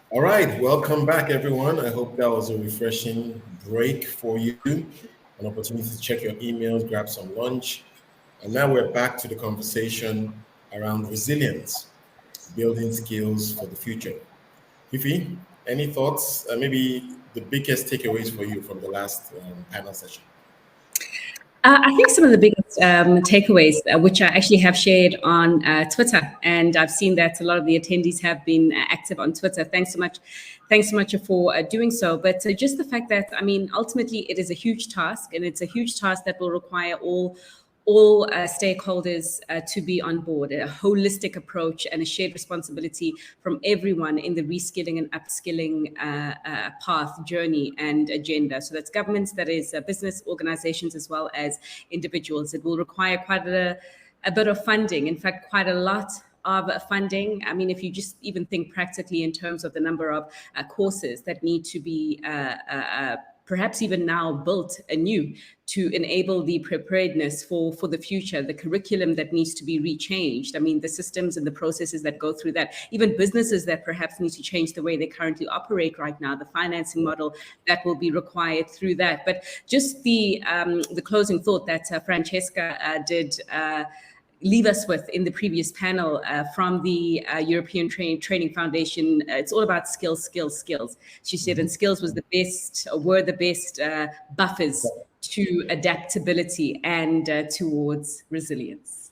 All right, welcome back, everyone. I hope that was a refreshing break for you, an opportunity to check your emails, grab some lunch. And now we're back to the conversation around resilience, building skills for the future. Fifi, any thoughts? Maybe the biggest takeaways for you from the last panel session? I think some of the biggest takeaways, which I actually have shared on Twitter, and I've seen that a lot of the attendees have been active on Twitter. Thanks so much for doing so. But just the fact that, I mean, ultimately it is a huge task, and it's a huge task that will require all stakeholders to be on board, a holistic approach and a shared responsibility from everyone in the reskilling and upskilling path, journey and agenda. So that's governments, that is business organizations, as well as individuals. It will require quite a bit of funding, in fact, quite a lot of funding. I mean, if you just even think practically in terms of the number of courses that need to be perhaps even now built anew to enable the preparedness for the future, the curriculum that needs to be rechanged. I mean, the systems and the processes that go through that, even businesses that perhaps need to change the way they currently operate right now, the financing model that will be required through that. But just the closing thought that Francesca did leave us with in the previous panel from the European Training Foundation. It's all about skills, skills, skills. She said, and skills were the best buffers to adaptability and towards resilience.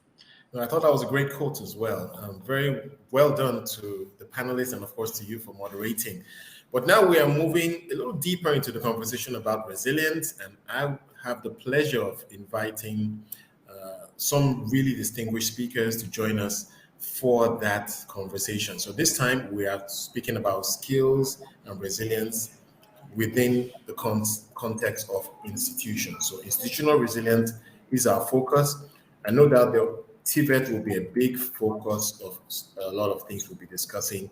I thought that was a great quote as well. Very well done to the panelists and, of course, to you for moderating. But now we are moving a little deeper into the conversation about resilience, and I have the pleasure of inviting some really distinguished speakers to join us for that conversation. So this time we are speaking about skills and resilience within the context of institutions. So institutional resilience is our focus. I know that the TVET will be a big focus of a lot of things we'll be discussing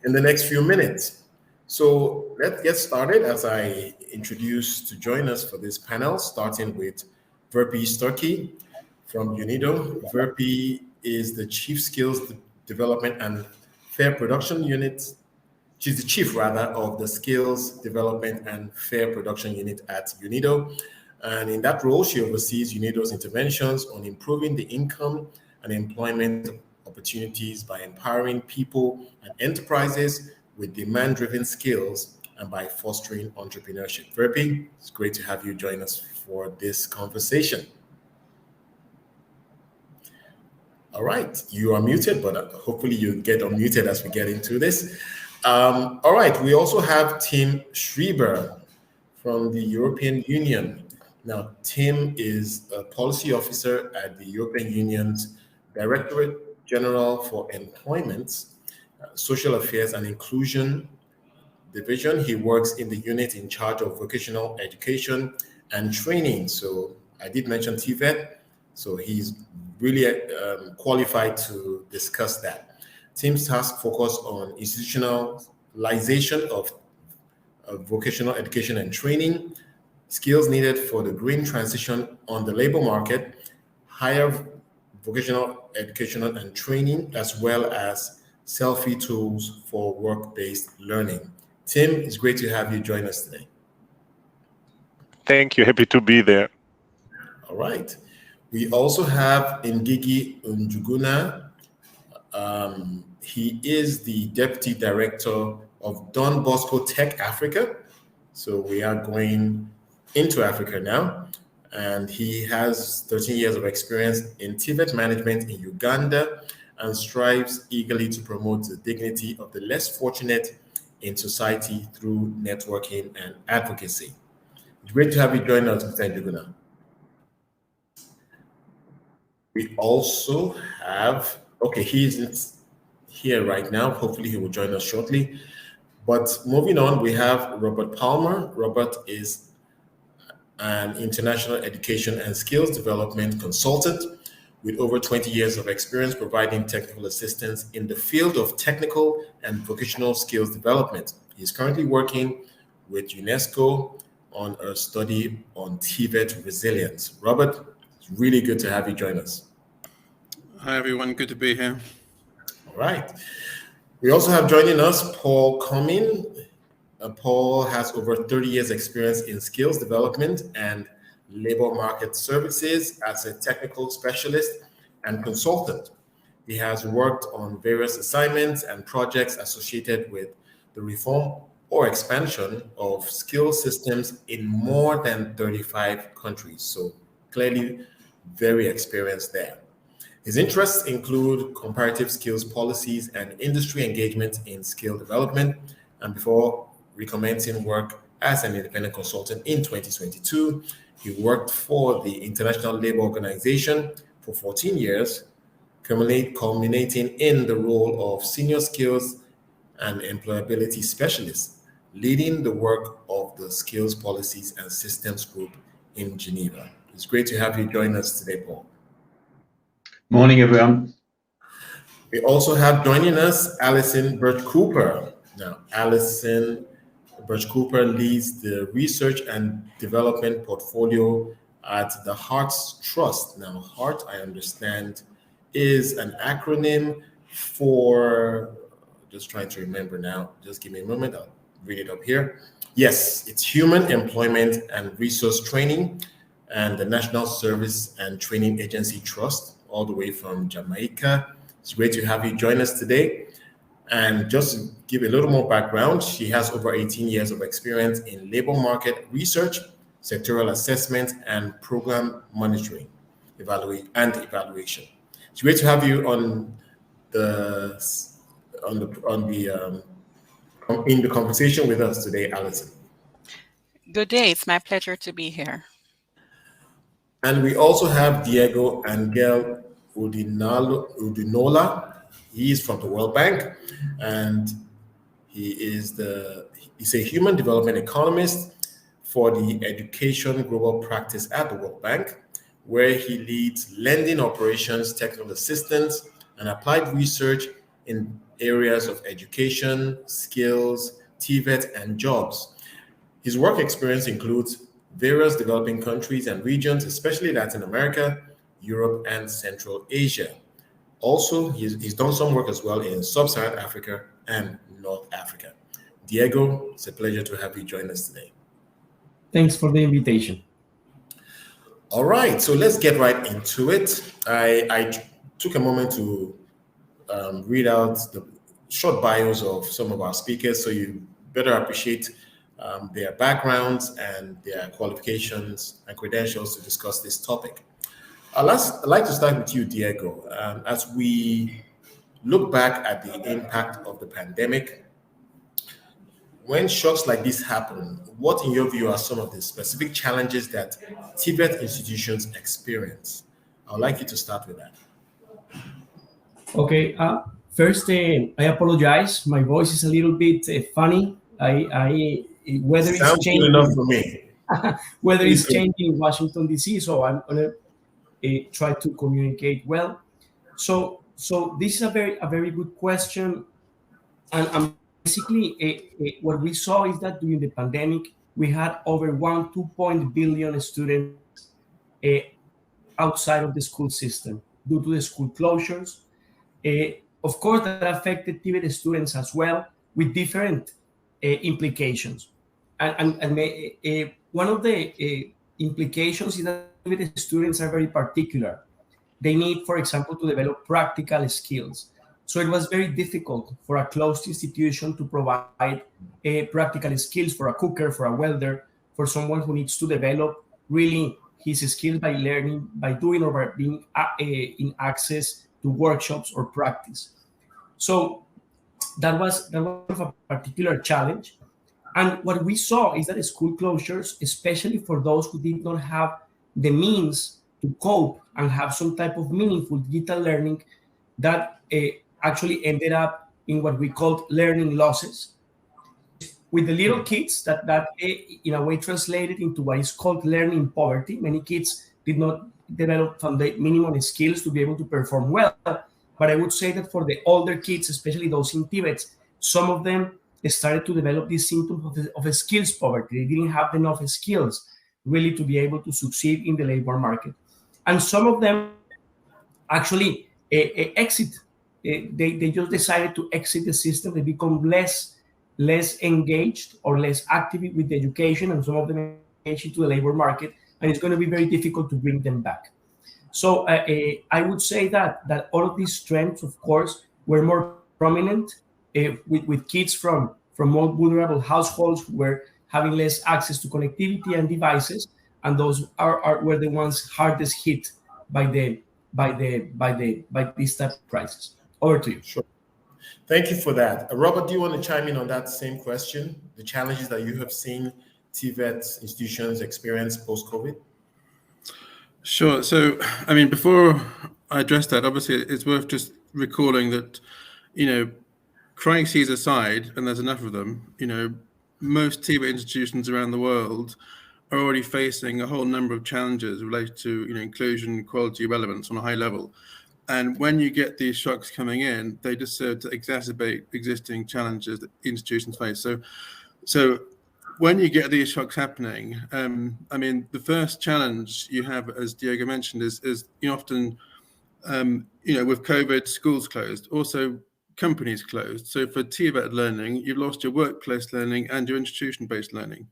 in the next few minutes. So let's get started as I introduce to join us for this panel, starting with Virpi Stucki from UNIDO. Virpi is the Chief Skills Development and Fair Production Unit. She's the chief, rather, of the Skills Development and Fair Production Unit at UNIDO. And in that role, she oversees UNIDO's interventions on improving the income and employment opportunities by empowering people and enterprises with demand-driven skills and by fostering entrepreneurship. Virpi, it's great to have you join us for this conversation. All right, you are muted, but hopefully you get unmuted as we get into this. All right, we also have Tim Schreiber from the European Union. Now, Tim is a policy officer at the European Union's Directorate-General for Employment, Social Affairs and Inclusion Division. He works in the unit in charge of vocational education and training. So I did mention TVET, so he's really qualified to discuss that. Tim's task focus on institutionalization of vocational education and training, skills needed for the green transition on the labor market, higher vocational education and training, as well as selfie tools for work-based learning. Tim, it's great to have you join us today. Thank you. Happy to be there. All right. We also have Ngigi Njuguna. He is the Deputy Director of Don Bosco Tech Africa. So we are going into Africa now. And he has 13 years of experience in TVET management in Uganda and strives eagerly to promote the dignity of the less fortunate in society through networking and advocacy. It's great to have you join us, Mr. Njuguna. We also have, okay, he isn't here right now. Hopefully he will join us shortly. But moving on, we have Robert Palmer. Robert is an international education and skills development consultant with over 20 years of experience providing technical assistance in the field of technical and vocational skills development. He's currently working with UNESCO on a study on TVET resilience. Robert, it's really good to have you join us. Hi, everyone. Good to be here. All right. We also have joining us Paul Comyn. Paul has over 30 years experience in skills development and labor market services as a technical specialist and consultant. He has worked on various assignments and projects associated with the reform or expansion of skill systems in more than 35 countries. So clearly very experienced there. His interests include comparative skills policies and industry engagement in skill development. And before recommencing work as an independent consultant in 2022, he worked for the International Labour Organization for 14 years, culminating in the role of senior skills and employability specialist, leading the work of the Skills Policies and Systems Group in Geneva. It's great to have you join us today, Paul. Morning, everyone. We also have joining us Allison Birch-Cooper. Now, Allison Birch-Cooper leads the research and development portfolio at the Hearts Trust. Now, HEART, I understand, is an acronym for, just trying to remember now, just give me a moment, I'll read it up here. Yes, it's Human Employment and Resource Training and the National Service and Training Agency Trust, all the way from Jamaica. It's great to have you join us today. And just to give a little more background, she has over 18 years of experience in labor market research, sectoral assessment, and program monitoring, evaluation. It's great to have you in the conversation with us today, Allison. Good day. It's my pleasure to be here. And we also have Diego Angel-Urdinola. He is from the World Bank, and he's a human development economist for the Education Global Practice at the World Bank, where he leads lending operations, technical assistance, and applied research in areas of education, skills, TVET, and jobs. His work experience includes various developing countries and regions, especially Latin America, Europe, and Central Asia. Also, he's done some work as well in Sub-Saharan Africa and North Africa. Diego, it's a pleasure to have you join us today. Thanks for the invitation. All right, so let's get right into it. I took a moment to read out the short bios of some of our speakers, so you better appreciate their backgrounds and their qualifications and credentials to discuss this topic. I'd like to start with you, Diego. As we look back at the impact of the pandemic, when shocks like this happen, what in your view are some of the specific challenges that TVET institutions experience? I'd like you to start with that. Okay, first, I apologize. My voice is a little bit funny. Weather is changing. Good enough for me. Weather is changing in Washington, D.C., so I'm going to try to communicate well. So this is a very good question, and basically what we saw is that during the pandemic we had over 2 billion students outside of the school system due to the school closures. Of course, that affected TVET students as well, with different implications. And one of the implications is that TVET students are very particular. They need, for example, to develop practical skills. So it was very difficult for a closed institution to provide practical skills for a cooker, for a welder, for someone who needs to develop really his skills by learning, by doing, or by being in access to workshops or practice. So that was a particular challenge. And what we saw is that school closures, especially for those who did not have the means to cope and have some type of meaningful digital learning, that actually ended up in what we called learning losses. With the little kids, that in a way translated into what is called learning poverty. Many kids did not develop from the minimum skills to be able to perform well. But I would say that for the older kids, especially those in TVET, some of them started to develop these symptoms of a skills poverty. They didn't have enough skills really to be able to succeed in the labor market. And some of them actually exit they just decided to exit the system. They become less engaged or less active with the education, and some of them engaged into the labor market, and it's going to be very difficult to bring them back. So I would say that all of these trends, of course, were more prominent with kids from more vulnerable households who were having less access to connectivity and devices, and those were the ones hardest hit by this type of crisis. Over to you. Sure. Thank you for that. Robert, do you want to chime in on that same question? The challenges that you have seen TVET institutions experience post-COVID? Sure. So, I mean, before I address that, obviously, it's worth just recalling that, crises aside, and there's enough of them, most TVET institutions around the world are already facing a whole number of challenges related to, inclusion, quality, relevance on a high level. And when you get these shocks coming in, they just serve to exacerbate existing challenges that institutions face. So when you get these shocks happening, the first challenge you have, as Diego mentioned, is often, with COVID, schools closed, also companies closed. So for TVET learning, you've lost your workplace learning and your institution-based learning.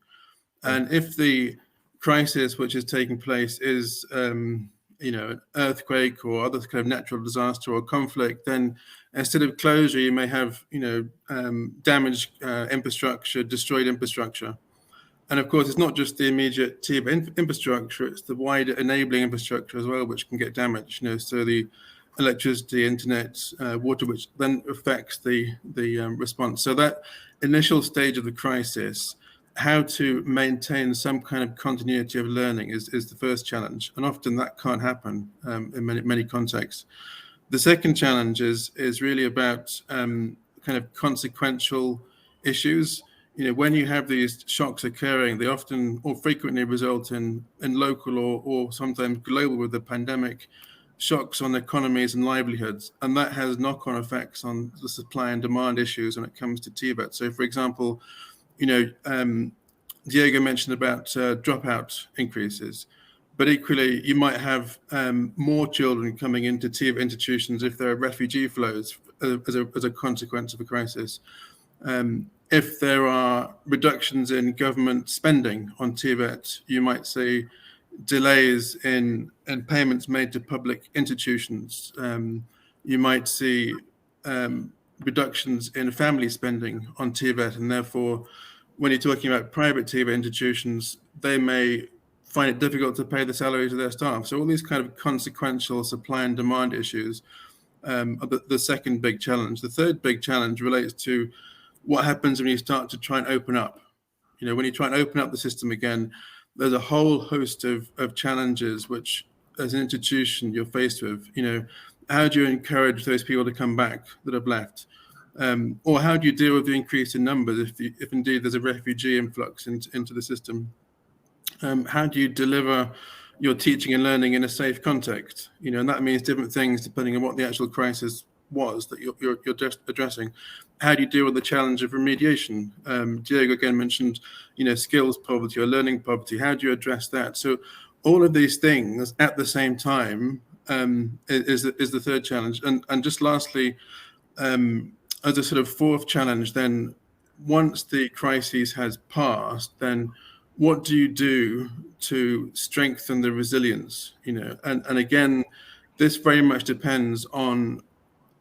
And if the crisis which is taking place is, an earthquake or other kind of natural disaster or conflict, then instead of closure, you may have, damaged infrastructure, destroyed infrastructure. And of course, it's not just the immediate TVET infrastructure, it's the wider enabling infrastructure as well, which can get damaged, so the electricity, internet, water, which then affects the response. So that initial stage of the crisis, how to maintain some kind of continuity of learning is the first challenge. And often that can't happen in many contexts. The second challenge is really about kind of consequential issues. When you have these shocks occurring, they often or frequently result in local or sometimes global, with the pandemic, shocks on economies and livelihoods. And that has knock-on effects on the supply and demand issues when it comes to TVET. So, for example, Diego mentioned about dropout increases, but equally you might have more children coming into TVET institutions if there are refugee flows as a consequence of a crisis. If there are reductions in government spending on TVET, you might see delays in payments made to public institutions. You might see reductions in family spending on TVET, and therefore, when you're talking about private TVET institutions, they may find it difficult to pay the salaries of their staff. So all these kind of consequential supply and demand issues are the second big challenge. The third big challenge relates to what happens when you start to try and open up. When you try and open up the system again, there's a whole host of challenges which, as an institution, you're faced with. How do you encourage those people to come back that have left? Or how do you deal with the increase in numbers if indeed there's a refugee influx into the system? How do you deliver your teaching and learning in a safe context? And that means different things depending on what the actual crisis was that you're just addressing. How do you deal with the challenge of remediation? Diego again mentioned, skills poverty or learning poverty. How do you address that? So all of these things at the same time is the third challenge. And just lastly, as a sort of fourth challenge, then once the crisis has passed, then what do you do to strengthen the resilience? And again, this very much depends on,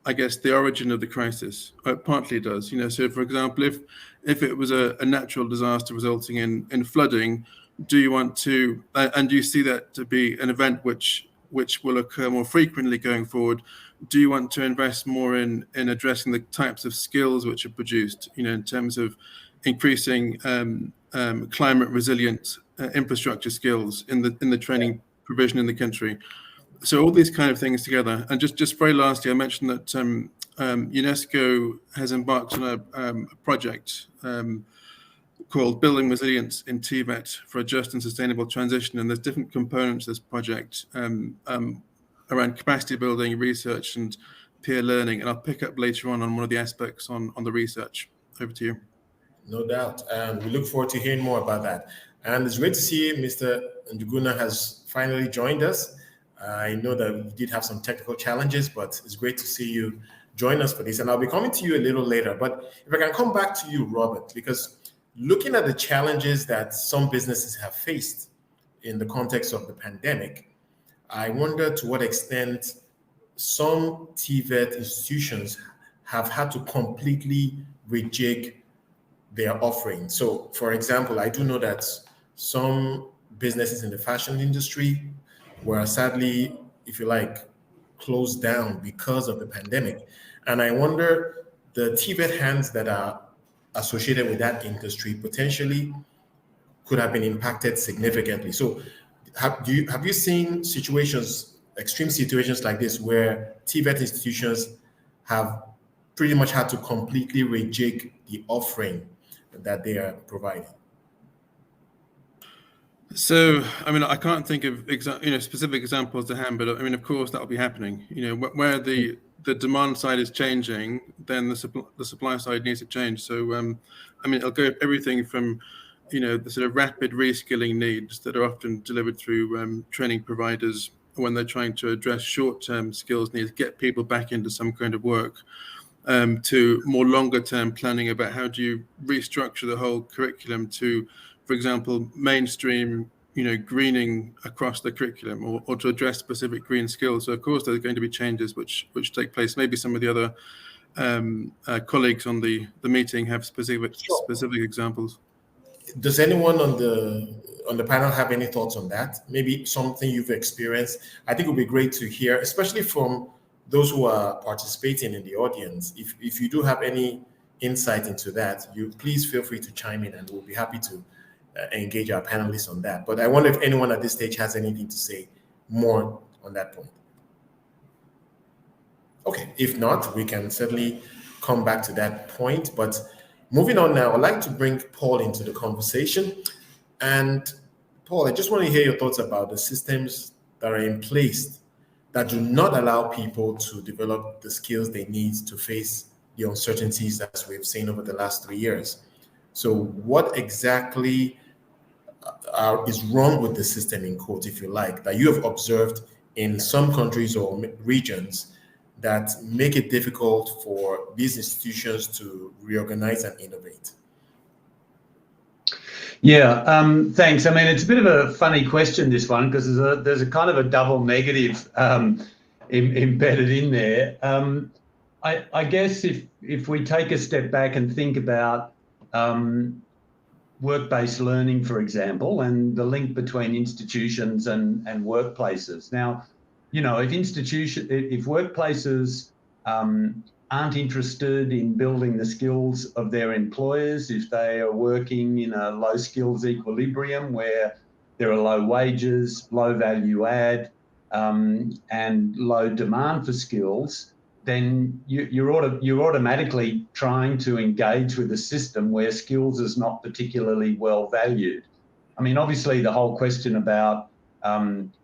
I guess, the origin of the crisis. It partly does. So for example, if it was a natural disaster resulting in flooding, do you want to, and do you see that to be an event which will occur more frequently going forward? Do you want to invest more in addressing the types of skills which are produced, in terms of increasing climate resilient infrastructure skills in the training provision in the country? So all these kind of things together. And just very lastly, I mentioned that UNESCO has embarked on a project called Building Resilience in TVET for a Just and Sustainable Transition. And there's different components of this project around capacity building, research, and peer learning. And I'll pick up later on one of the aspects on the research. Over to you. No doubt. And we look forward to hearing more about that. And it's great to see Mr. Njuguna has finally joined us. I know that we did have some technical challenges, but it's great to see you join us for this. And I'll be coming to you a little later. But if I can come back to you, Robert, because looking at the challenges that some businesses have faced in the context of the pandemic, I wonder to what extent some TVET institutions have had to completely rejig their offering. So, for example, I do know that some businesses in the fashion industry were sadly, if you like, closed down because of the pandemic. And I wonder the TVET hands that are associated with that industry potentially could have been impacted significantly. So have you seen situations, extreme situations like this, where TVET institutions have pretty much had to completely rejig the offering that they are providing? So, I mean, I can't think of specific examples to hand, but I mean, of course, that will be happening. Where the demand side is changing, then the supply side needs to change. So, I mean, it'll go everything from, the sort of rapid reskilling needs that are often delivered through training providers when they're trying to address short-term skills needs, get people back into some kind of work, to more longer-term planning about how do you restructure the whole curriculum to, for example, mainstream, greening across the curriculum, or to address specific green skills. So, of course, there's going to be changes which take place. Maybe some of the other colleagues on the meeting have specific examples. Does anyone on the panel have any thoughts on that? Maybe something you've experienced? I think it would be great to hear, especially from those who are participating in the audience. If you do have any insight into that, you please feel free to chime in, and we'll be happy to engage our panelists on that. But I wonder if anyone at this stage has anything to say more on that point. Okay, if not, we can certainly come back to that point. But moving on now, I'd like to bring Paul into the conversation. And Paul, I just want to hear your thoughts about the systems that are in place that do not allow people to develop the skills they need to face the uncertainties that we've seen over the last 3 years. So what exactly is wrong with the system, in quote, if you like, that you have observed in some countries or regions that make it difficult for these institutions to reorganize and innovate? Yeah, thanks. I mean, it's a bit of a funny question, this one, because there's a kind of a double negative embedded in there. I guess if we take a step back and think about work-based learning, for example, and the link between institutions and workplaces. Now, if workplaces aren't interested in building the skills of their employers, if they are working in a low skills equilibrium where there are low wages, low value add, and low demand for skills, then you're automatically trying to engage with a system where skills is not particularly well valued. I mean, obviously the whole question about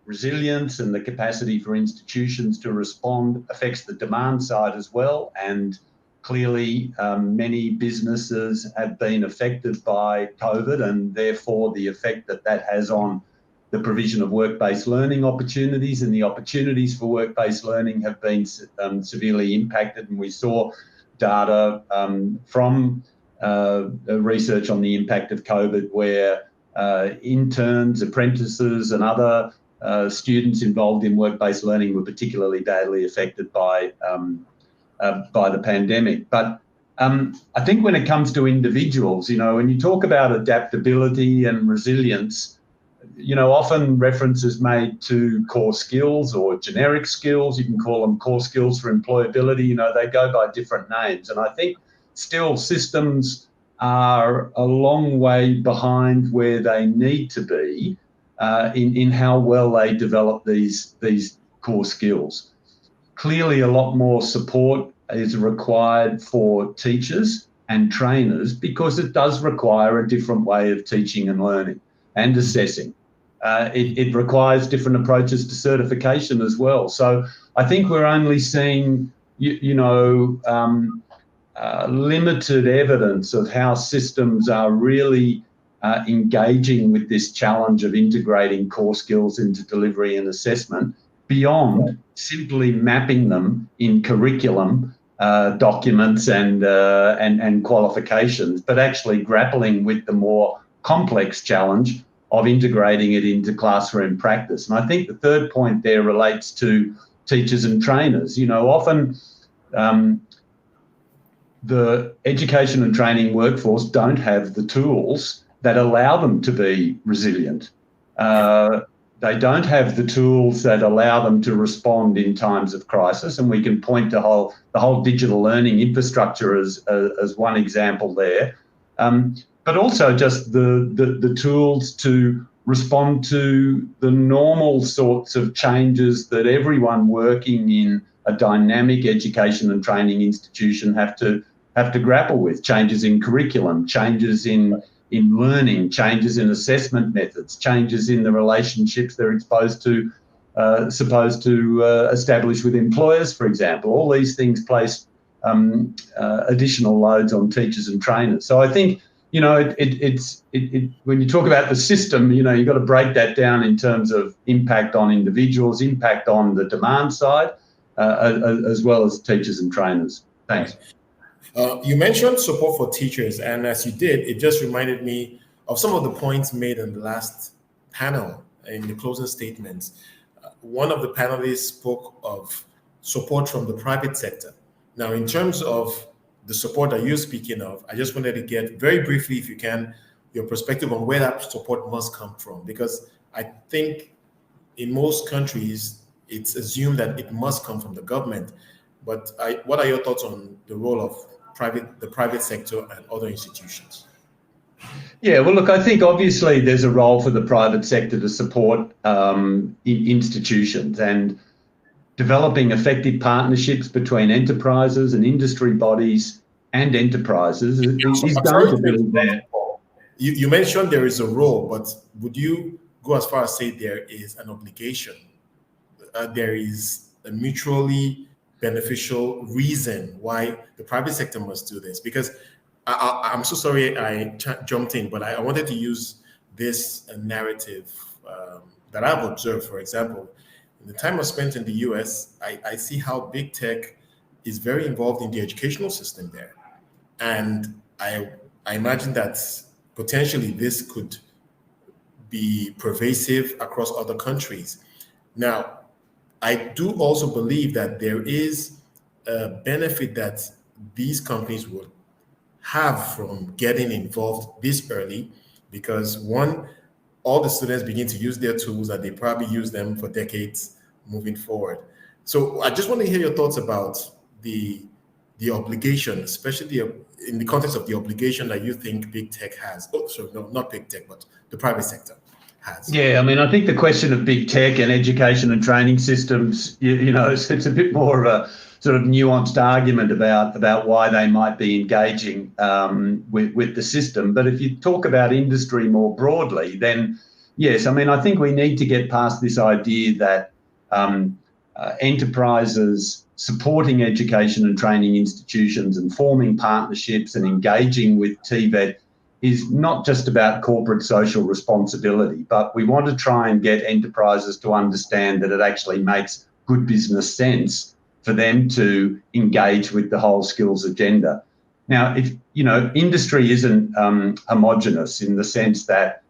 resilience and the capacity for institutions to respond affects the demand side as well. And clearly many businesses have been affected by COVID, and therefore the effect that has on the provision of work-based learning opportunities, and the opportunities for work-based learning have been severely impacted. And we saw data from research on the impact of COVID where interns, apprentices and other students involved in work-based learning were particularly badly affected by the pandemic. But I think when it comes to individuals, when you talk about adaptability and resilience, often reference is made to core skills or generic skills. You can call them core skills for employability. They go by different names. And I think still systems are a long way behind where they need to be in how well they develop these core skills. Clearly, a lot more support is required for teachers and trainers because it does require a different way of teaching and learning and assessing. It requires different approaches to certification as well. So I think we're only seeing, limited evidence of how systems are really engaging with this challenge of integrating core skills into delivery and assessment beyond simply mapping them in curriculum documents and qualifications, but actually grappling with the more complex challenge of integrating it into classroom practice. And I think the third point there relates to teachers and trainers. You know, often the education and training workforce don't have the tools that allow them to be resilient. They don't have the tools that allow them to respond in times of crisis, and we can point to the whole digital learning infrastructure as one example there. But also just the tools to respond to the normal sorts of changes that everyone working in a dynamic education and training institution have to grapple with. Changes in curriculum, changes in learning, changes in assessment methods, changes in the relationships they're supposed to establish with employers, for example. All these things place additional loads on teachers and trainers. So I think, you know, when you talk about the system, you know, you've got to break that down in terms of impact on individuals, impact on the demand side, as well as teachers and trainers. Thanks. You mentioned support for teachers, and as you did, it just reminded me of some of the points made in the last panel in the closing statements. One of the panelists spoke of support from the private sector. Now, in terms of the support that you're speaking of, I just wanted to get very briefly, if you can, your perspective on where that support must come from, because I think in most countries, it's assumed that it must come from the government. But what are your thoughts on the role of the private sector and other institutions? Yeah, well, look, I think obviously there's a role for the private sector to support institutions, and developing effective partnerships between enterprises and industry bodies and enterprises is going to be there. You mentioned there is a role, but would you go as far as say there is an obligation? There is a mutually beneficial reason why the private sector must do this? Because I'm so sorry I jumped in, but I wanted to use this narrative that I've observed. For example, in the time I spent in the US, I see how big tech is very involved in the educational system there. And I imagine that potentially this could be pervasive across other countries. Now, I do also believe that there is a benefit that these companies will have from getting involved this early, because one, all the students begin to use their tools and they probably use them for decades moving forward. So I just want to hear your thoughts about the obligation, especially in the context of the obligation that you think big tech has. Oh, sorry, no, not big tech, but the private sector has. Yeah, I mean, I think the question of big tech and education and training systems, you know, it's a bit more of a sort of nuanced argument about why they might be engaging with the system. But if you talk about industry more broadly, then yes, I mean, I think we need to get past this idea that enterprises supporting education and training institutions and forming partnerships and engaging with TVET is not just about corporate social responsibility, but we want to try and get enterprises to understand that it actually makes good business sense for them to engage with the whole skills agenda. Now, if you know, industry isn't homogenous in the sense that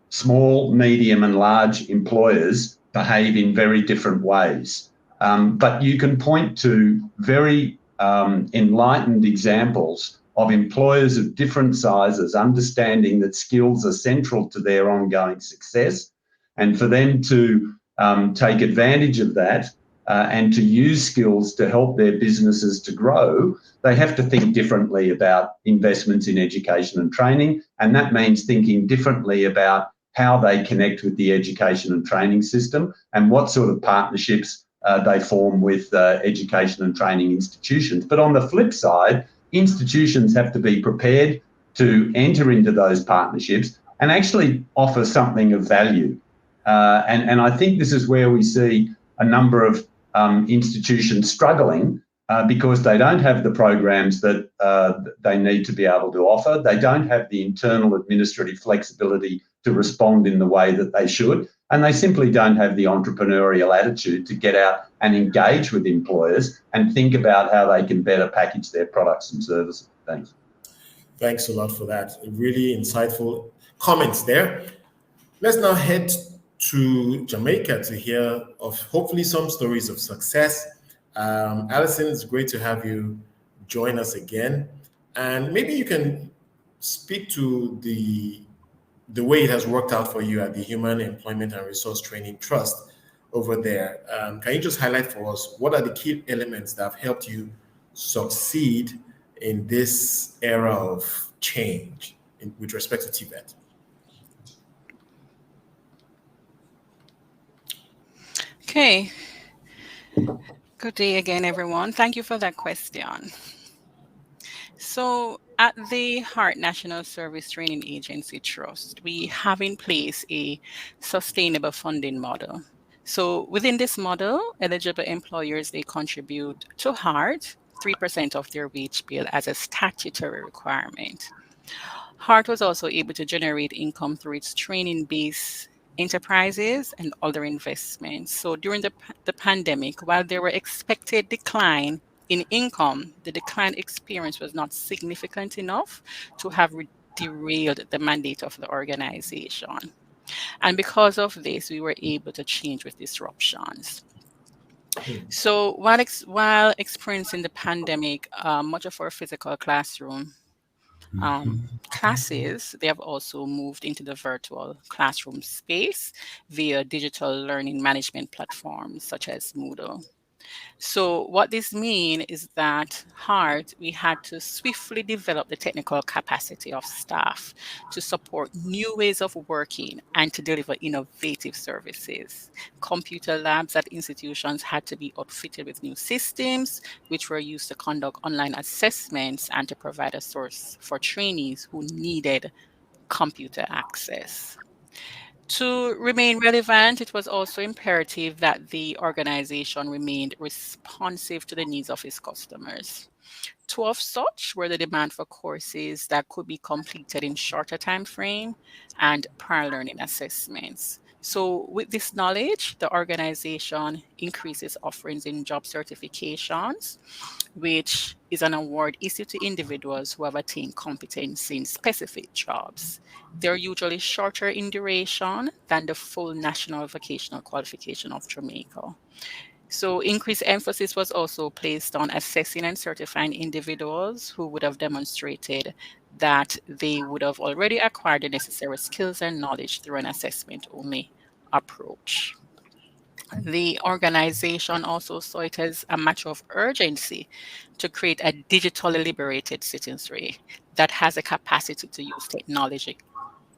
small, medium and large employers behave in very different ways. But you can point to very enlightened examples of employers of different sizes understanding that skills are central to their ongoing success, and for them to take advantage of that and to use skills to help their businesses to grow, they have to think differently about investments in education and training, and that means thinking differently about how they connect with the education and training system and what sort of partnerships they form with education and training institutions. But on the flip side, institutions have to be prepared to enter into those partnerships and actually offer something of value. And I think this is where we see a number of institutions struggling because they don't have the programs that they need to be able to offer. They don't have the internal administrative flexibility to respond in the way that they should. and they simply don't have the entrepreneurial attitude to get out and engage with employers and think about how they can better package their products and services. Thanks. Thanks a lot for that. Really insightful comments there. Let's now head to Jamaica to hear of hopefully some stories of success. Allison, it's great to have you join us again. And maybe you can speak to the way it has worked out for you at the Human Employment and Resource Training Trust over there. Can you just highlight for us what are the key elements that have helped you succeed in this era of change with respect to TVET? Okay. Good day again, everyone. Thank you for that question. So at the Heart National Service Training Agency Trust, we have in place a sustainable funding model. So within this model, eligible employers, they contribute to Heart 3% of their wage bill as a statutory requirement. Heart was also able to generate income through its training-based enterprises and other investments. So during the pandemic, while there were expected decline in income, the decline experience was not significant enough to have derailed the mandate of the organization. And because of this, we were able to change with disruptions. So while experiencing the pandemic, much of our physical classroom classes, they have also moved into the virtual classroom space via digital learning management platforms such as Moodle. So what this means is that we had to swiftly develop the technical capacity of staff to support new ways of working and to deliver innovative services. Computer labs at institutions had to be outfitted with new systems, which were used to conduct online assessments and to provide a source for trainees who needed computer access. To remain relevant, it was also imperative that the organization remained responsive to the needs of its customers. Two of such were the demand for courses that could be completed in shorter time frame and prior learning assessments. So with this knowledge, the organization increases offerings in job certifications, which is an award issued to individuals who have attained competency in specific jobs. They're usually shorter in duration than the full national vocational qualification of Jamaica. So increased emphasis was also placed on assessing and certifying individuals who would have demonstrated that they would have already acquired the necessary skills and knowledge through an assessment-only approach. The organization also saw it as a matter of urgency to create a digitally liberated citizenry that has a capacity to use technology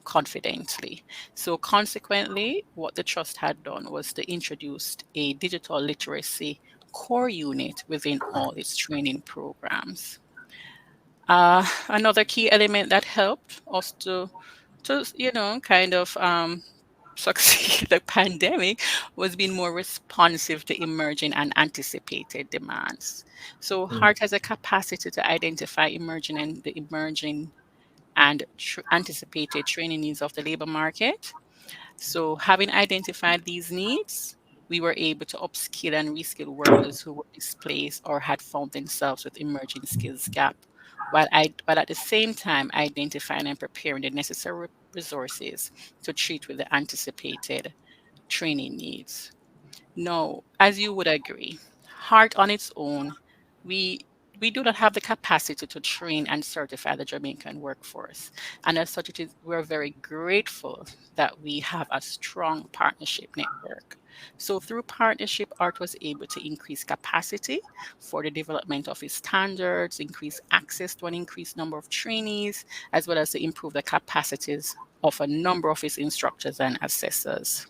confidently. So consequently, what the trust had done was to introduce a digital literacy core unit within all its training programs. Another key element that helped us to succeed the pandemic was being more responsive to emerging and anticipated demands. So Heart has a capacity to identify emerging and anticipated training needs of the labor market. So having identified these needs, we were able to upskill and reskill workers who were displaced or had found themselves with emerging skills gap, while at the same time identifying and preparing the necessary resources to treat with the anticipated training needs. Now, as you would agree, Heart on its own, we do not have the capacity to train and certify the Jamaican workforce. And as such, we're very grateful that we have a strong partnership network. So through partnership, Heart was able to increase capacity for the development of its standards, increase access to an increased number of trainees, as well as to improve the capacities of a number of its instructors and assessors.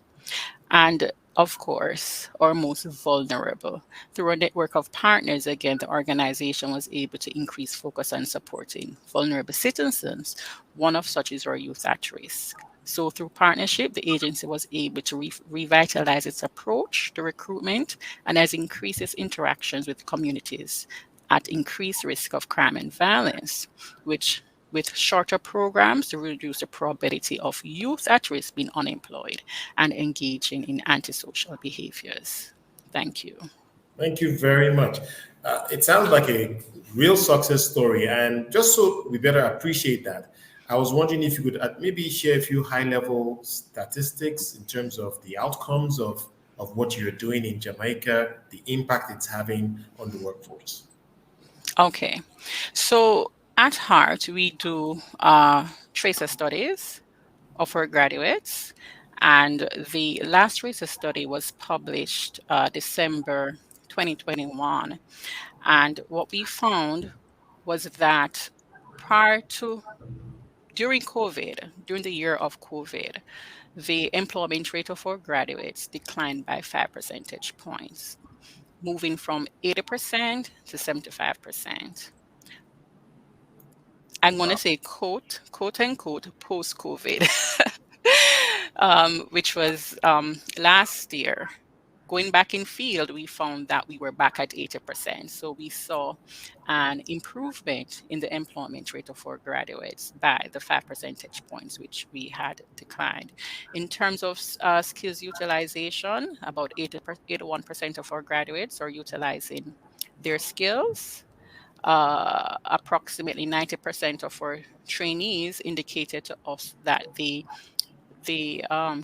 And of course, our most vulnerable. Through a network of partners, again, the organization was able to increase focus on supporting vulnerable citizens. One of such is our youth at risk. So through partnership, the agency was able to revitalize its approach to recruitment and has increased its interactions with communities at increased risk of crime and violence, which with shorter programs to reduce the probability of youth at risk being unemployed and engaging in antisocial behaviors. Thank you. Thank you very much. It sounds like a real success story, and just so we better appreciate that, I was wondering if you could maybe share a few high-level statistics in terms of the outcomes of what you're doing in Jamaica, the impact it's having on the workforce. Okay, so at Heart, we do tracer studies of our graduates, and the last tracer study was published December 2021. And what we found was that during the year of COVID, the employment rate of our graduates declined by 5 percentage points, moving from 80% to 75%. I'm going to say quote unquote, post-COVID, which was last year. Going back in field, we found that we were back at 80%. So we saw an improvement in the employment rate of our graduates by the 5 percentage points, which we had declined. In terms of skills utilization, about 81% of our graduates are utilizing their skills. Approximately 90% of our trainees indicated to us that the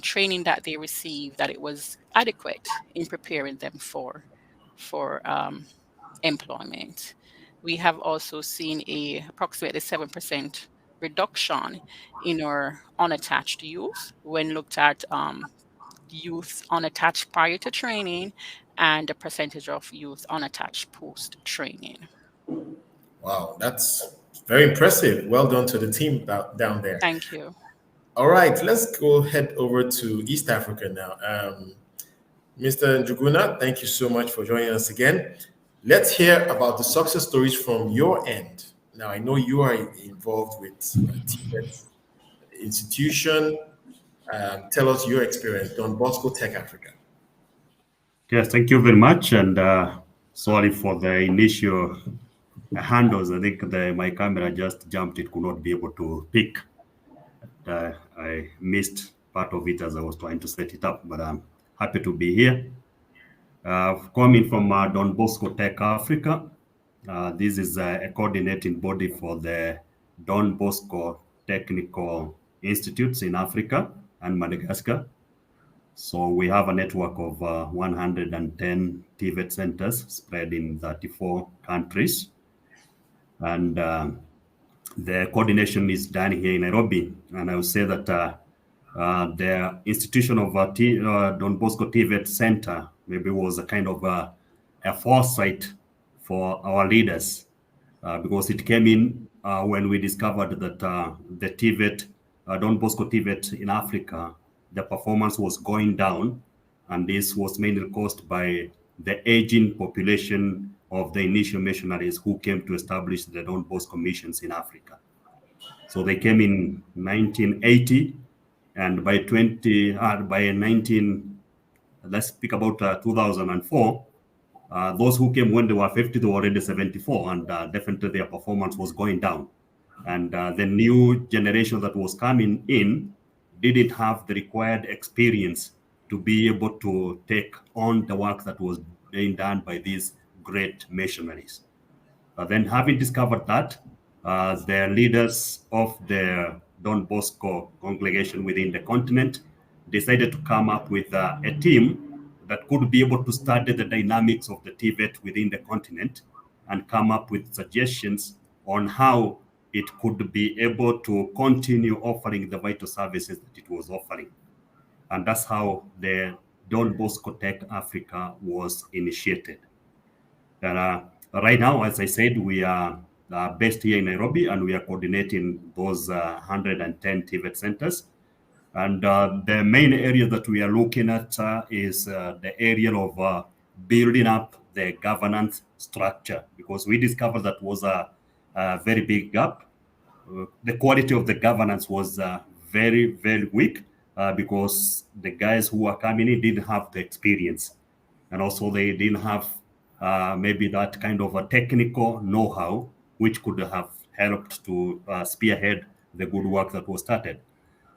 training that they received, that it was adequate in preparing them for employment. We have also seen approximately 7% reduction in our unattached youth when looked at youth unattached prior to training and the percentage of youth unattached post-training. Wow, that's very impressive. Well done to the team down there. Thank you. All right, let's go head over to East Africa now. Mr. Njuguna, thank you so much for joining us again. Let's hear about the success stories from your end. Now, I know you are involved with TVET institution. Tell us your experience, Don Bosco Tech Africa. Yes, thank you very much. And sorry for the initial handles. I think my camera just jumped. It could not be able to pick. I missed part of it as I was trying to set it up, but I'm happy to be here. Coming from Don Bosco Tech Africa, this is a coordinating body for the Don Bosco Technical Institutes in Africa and Madagascar. So we have a network of 110 TVET centers spread in 34 countries. And the coordination is done here in Nairobi. And I would say that the institution of Don Bosco TVET Center maybe was a kind of a foresight for our leaders because it came in when we discovered that the TVET, Don Bosco TVET in Africa, the performance was going down. And this was mainly caused by the aging population of the initial missionaries who came to establish the Don Bosco missions in Africa. So they came in 1980, and by 2004, those who came when they were 50, they were already 74, and definitely their performance was going down. And the new generation that was coming in didn't have the required experience to be able to take on the work that was being done by these great missionaries. Then having discovered that, the leaders of the Don Bosco congregation within the continent decided to come up with a team that could be able to study the dynamics of the TVET within the continent and come up with suggestions on how it could be able to continue offering the vital services that it was offering. And that's how the Don Bosco Tech Africa was initiated. And right now, as I said, we are based here in Nairobi, and we are coordinating those 110 TVET centers. And the main area that we are looking at is the area of building up the governance structure, because we discovered that was a very big gap. The quality of the governance was very, very weak because the guys who were coming in didn't have the experience. And also they didn't have maybe that kind of a technical know-how which could have helped to spearhead the good work that was started.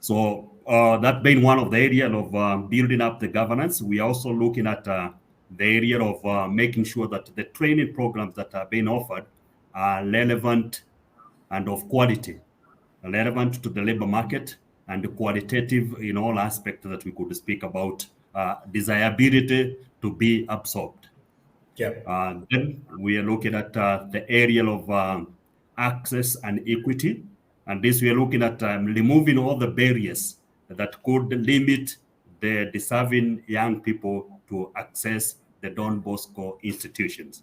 So that being one of the areas of building up the governance, we are also looking at the area of making sure that the training programs that are being offered are relevant and of quality, relevant to the labor market and qualitative in all aspects that we could speak about, desirability to be absorbed. Yeah. Then we are looking at the area of access and equity. And this we are looking at removing all the barriers that could limit the deserving young people to access the Don Bosco institutions.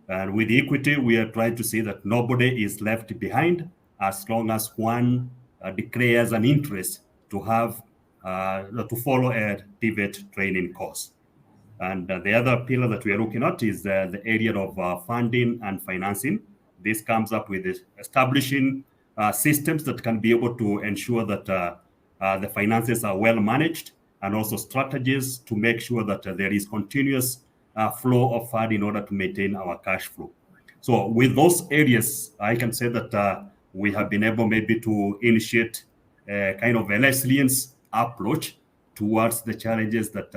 And with equity, we are trying to see that nobody is left behind as long as one declares an interest to have to follow a TVET training course. And the other pillar that we are looking at is the area of funding and financing. This comes up with establishing systems that can be able to ensure that the finances are well managed, and also strategies to make sure that there is continuous flow of fund in order to maintain our cash flow. So with those areas, I can say that we have been able maybe to initiate a kind of a resilience approach towards the challenges that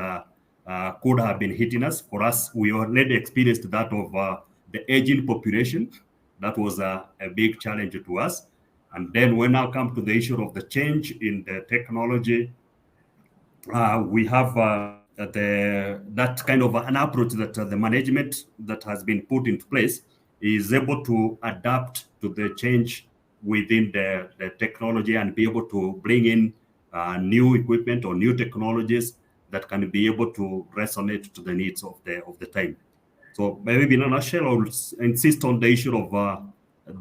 could have been hitting us. For us, we already experienced that of the aging population. That was a big challenge to us. And then when I come to the issue of the change in the technology, we have that kind of an approach that the management that has been put into place is able to adapt to the change within the technology and be able to bring in new equipment or new technologies that can be able to resonate to the needs of the time. So maybe in a nutshell, I will insist on the issue of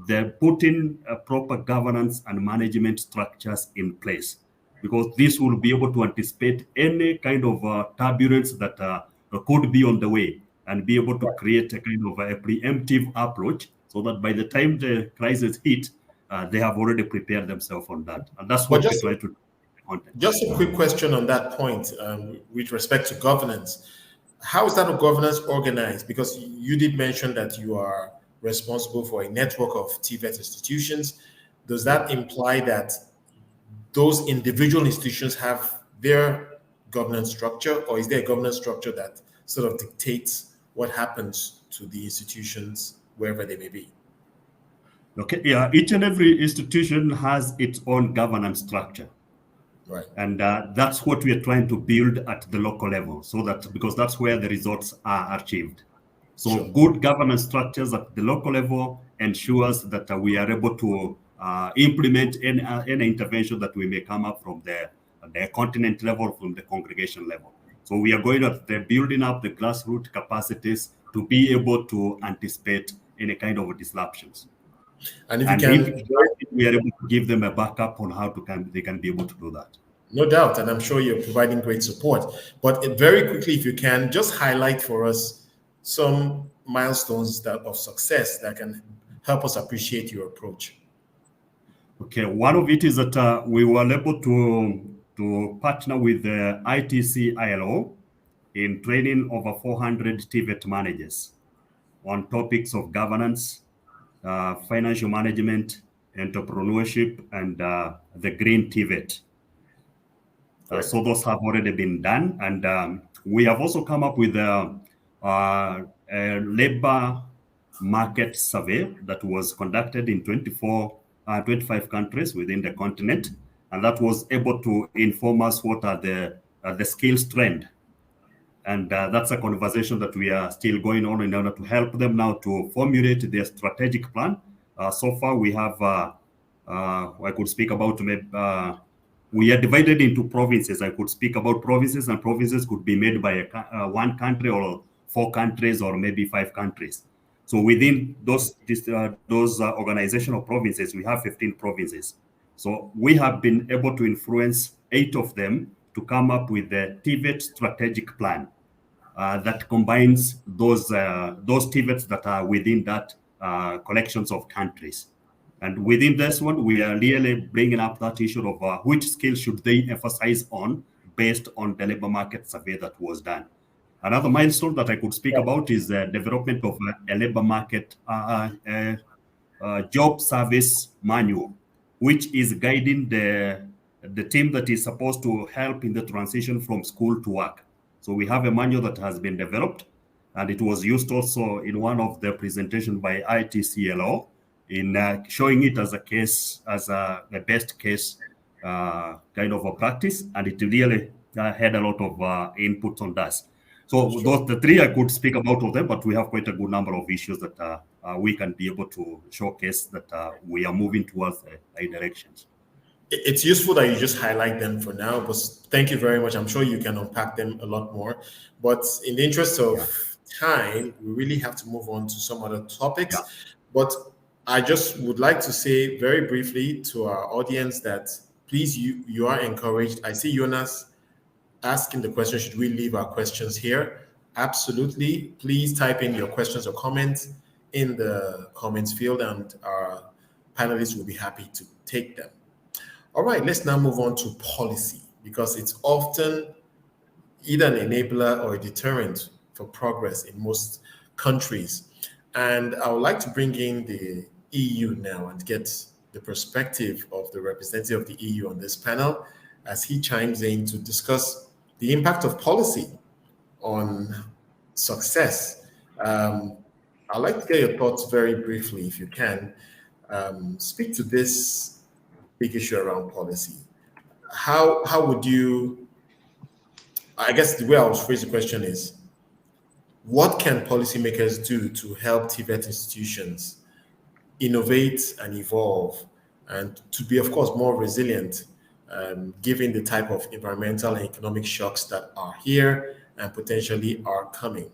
the putting proper governance and management structures in place, because this will be able to anticipate any kind of turbulence that could be on the way and be able to create a kind of a preemptive approach so that by the time the crisis hit, they have already prepared themselves on that. And that's what we try to do. Just a quick question on that point with respect to governance. How is that governance organized? Because you did mention that you are responsible for a network of TVET institutions. Does that imply that those individual institutions have their governance structure, or is there a governance structure that sort of dictates what happens to the institutions wherever they may be? Okay, yeah, each and every institution has its own governance structure. Right. And that's what we are trying to build at the local level, so that because that's where the results are achieved. So Sure. Good governance structures at the local level ensures that we are able to implement any intervention that we may come up from the continent level, from the congregation level. So we are going at the building up the grassroots capacities to be able to anticipate any kind of disruptions. And if we are able to give them a backup on how they can be able to do that. No doubt, and I'm sure you're providing great support. But very quickly, if you can, just highlight for us some milestones of success that can help us appreciate your approach. Okay, one of it is that we were able to partner with the ITC ILO in training over 400 TVET managers on topics of governance, financial management, entrepreneurship, and the green TVET. So those have already been done. And we have also come up with a labor market survey that was conducted in 25 countries within the continent. And that was able to inform us what are the skills trend. And that's a conversation that we are still going on in order to help them now to formulate their strategic plan. So far, we have, I could speak about, we are divided into provinces. I could speak about provinces, and provinces could be made by one country or 4 countries or maybe 5 countries. So within those organizational provinces, we have 15 provinces. So we have been able to influence 8 of them to come up with the TVET strategic plan that combines those TVETs that are within that collections of countries. And within this one, we are really bringing up that issue of which skills should they emphasize on based on the labor market survey that was done. Another milestone that I could speak about is the development of a labor market job service manual, which is guiding the team that is supposed to help in the transition from school to work. So we have a manual that has been developed, and it was used also in one of the presentation by ITCLO in showing it as a case, as the best case kind of a practice, and it really had a lot of input on that. So those the three I could speak about of them, but we have quite a good number of issues that we can be able to showcase that we are moving towards the right directions. It's useful that you just highlight them for now, but thank you very much. I'm sure you can unpack them a lot more. But in the interest of time, we really have to move on to some other topics. Yeah. But I just would like to say very briefly to our audience that please, you are encouraged. I see Jonas asking the question, should we leave our questions here? Absolutely. Please type in your questions or comments in the comments field, and our panelists will be happy to take them. All right, let's now move on to policy, because it's often either an enabler or a deterrent for progress in most countries. And I would like to bring in the EU now and get the perspective of the representative of the EU on this panel as he chimes in to discuss the impact of policy on success. I'd like to get your thoughts very briefly, if you can. Speak to this big issue around policy. How would you, I guess the way I would phrase the question is, what can policymakers do to help TVET institutions innovate and evolve and to be, of course, more resilient, given the type of environmental and economic shocks that are here and potentially are coming?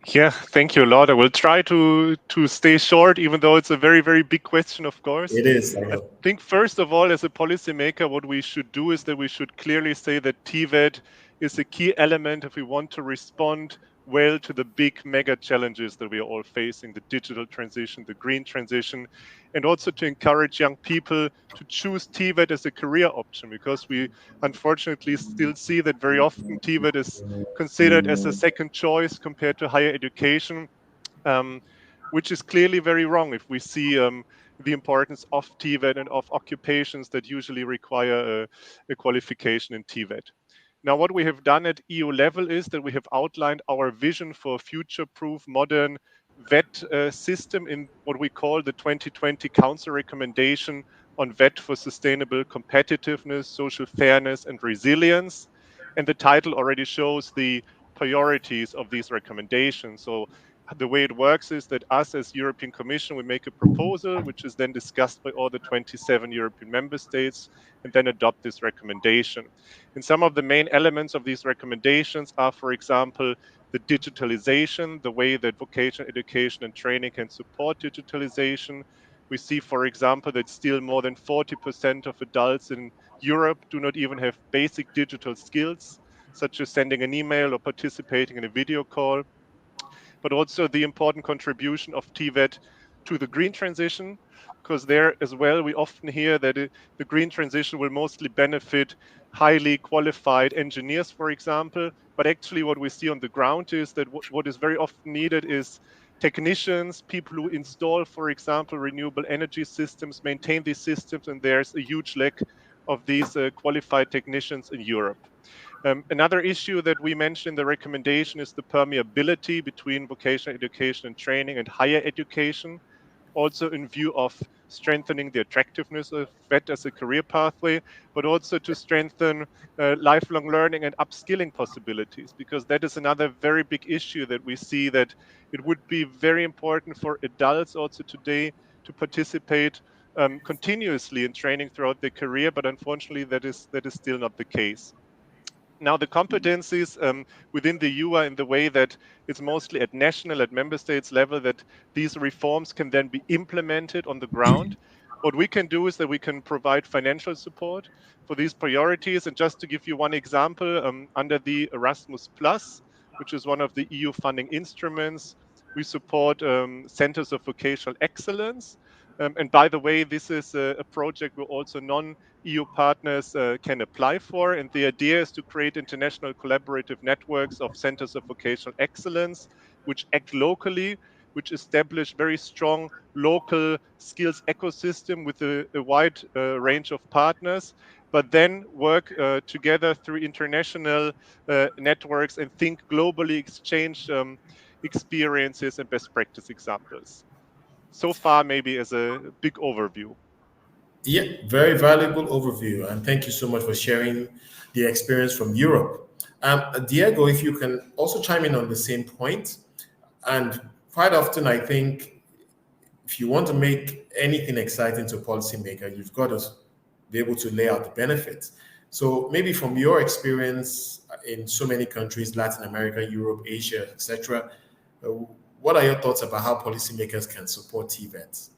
Yeah, thank you a lot. I will try to stay short, even though it's a very, very big question, of course. It is. I think, first of all, as a policymaker, what we should do is that we should clearly say that TVET is a key element if we want to respond well to the big mega challenges that we are all facing, the digital transition, the green transition, and also to encourage young people to choose TVET as a career option, because we unfortunately still see that very often TVET is considered as a second choice compared to higher education, which is clearly very wrong if we see the importance of TVET and of occupations that usually require a qualification in TVET. Now, what we have done at EU level is that we have outlined our vision for a future-proof, modern VET system in what we call the 2020 Council recommendation on VET for sustainable competitiveness, social fairness, and resilience. And the title already shows the priorities of these recommendations. So the way it works is that us as European Commission, we make a proposal, which is then discussed by all the 27 European member states, and then adopt this recommendation. And some of the main elements of these recommendations are, for example, the digitalization, the way that vocational education and training can support digitalization. We see, for example, that still more than 40% of adults in Europe do not even have basic digital skills, such as sending an email or participating in a video call. But also the important contribution of TVET to the green transition, because there as well, we often hear that the green transition will mostly benefit highly qualified engineers, for example. But actually what we see on the ground is that what is very often needed is technicians, people who install, for example, renewable energy systems, maintain these systems, and there's a huge lack of these qualified technicians in Europe. Another issue that we mentioned in the recommendation is the permeability between vocational education and training and higher education, also in view of strengthening the attractiveness of VET as a career pathway, but also to strengthen lifelong learning and upskilling possibilities, because that is another very big issue that we see, that it would be very important for adults also today to participate continuously in training throughout their career, but unfortunately that is still not the case. Now, the competencies within the EU are in the way that it's mostly at national, at member states level, that these reforms can then be implemented on the ground. What we can do is that we can provide financial support for these priorities. And just to give you one example, under the Erasmus+, which is one of the EU funding instruments, we support centers of vocational excellence. And by the way, this is a project where also non-EU partners can apply for. And the idea is to create international collaborative networks of centers of vocational excellence, which act locally which establish very strong local skills ecosystem with a wide range of partners, but then work together through international networks and think globally, exchange experiences and best practice examples. So far, maybe as a big overview. Yeah, very valuable overview. And thank you so much for sharing the experience from Europe. Diego, if you can also chime in on the same point. And quite often, I think if you want to make anything exciting to a policymaker, you've got to be able to lay out the benefits. So maybe from your experience in so many countries, Latin America, Europe, Asia, etc., what are your thoughts about how policymakers can support TVET?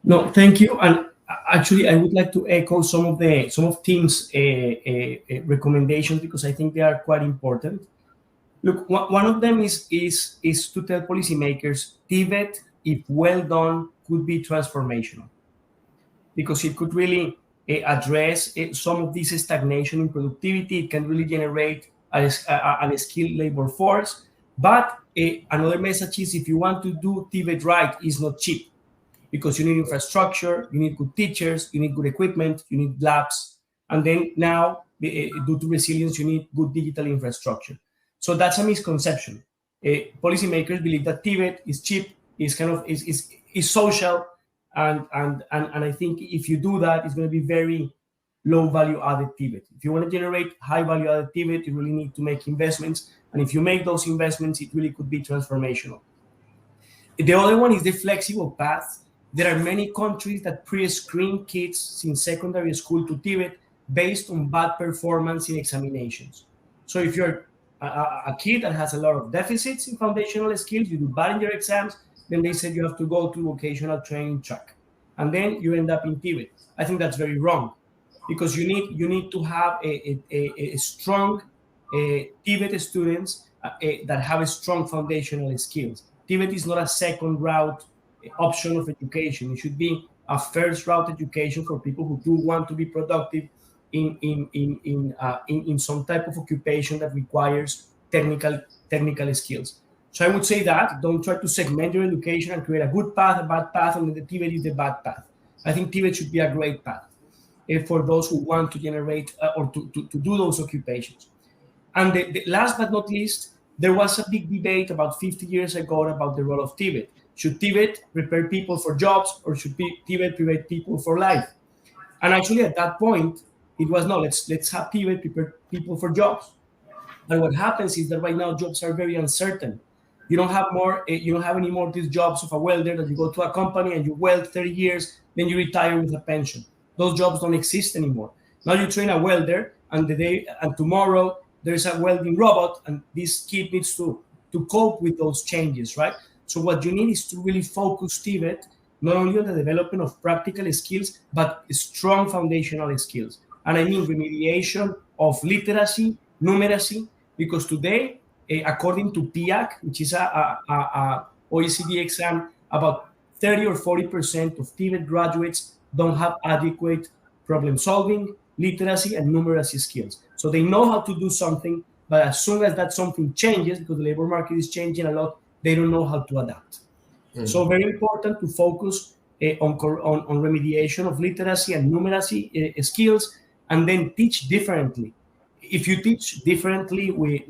No, thank you. And actually, I would like to echo some of Tim's recommendations, because I think they are quite important. Look, one of them is to tell policymakers TVET, if well done, could be transformational, because it could really address some of this stagnation in productivity. It can really generate a skilled labor force. But another message is, if you want to do TVET right, it's not cheap, because you need infrastructure, you need good teachers, you need good equipment, you need labs, and then now, due to resilience, you need good digital infrastructure. So that's a misconception. Policymakers believe that TVET is cheap, is social, and I think if you do that, it's going to be very low value added TVET. If you want to generate high value added TVET, you really need to make investments, and if you make those investments, it really could be transformational. The other one is the flexible path. There are many countries that pre-screen kids since secondary school to TVET based on bad performance in examinations. So if you're a kid that has a lot of deficits in foundational skills, you do bad in your exams, then they said you have to go to vocational training track, and then you end up in TVET. I think that's very wrong, because you need to have a strong TVET students that have a strong foundational skills. TVET is not a second route option of education. It should be a first route education for people who do want to be productive in some type of occupation that requires technical skills. So I would say that don't try to segment your education and create a good path, a bad path, and the TVET is the bad path. I think TVET should be a great path for those who want to generate or to do those occupations. And the last but not least, there was a big debate about 50 years ago about the role of TVET. Should TVET prepare people for jobs, or should TVET prepare people for life? And actually, at that point, it was no. Let's have TVET prepare people for jobs. And what happens is that right now jobs are very uncertain. You don't have any more these jobs of a welder that you go to a company and you weld 30 years, then you retire with a pension. Those jobs don't exist anymore. Now you train a welder, and tomorrow there's a welding robot, and this kid needs to cope with those changes, right? So what you need is to really focus TVET not only on the development of practical skills, but strong foundational skills. And I mean remediation of literacy, numeracy, because today, according to PIAC, which is a OECD exam, about 30 or 40% of TVET graduates don't have adequate problem solving, literacy, and numeracy skills. So they know how to do something, but as soon as that something changes, because the labor market is changing a lot, they don't know how to adapt. So very important to focus on remediation of literacy and numeracy skills, and then teach differently. If you teach differently with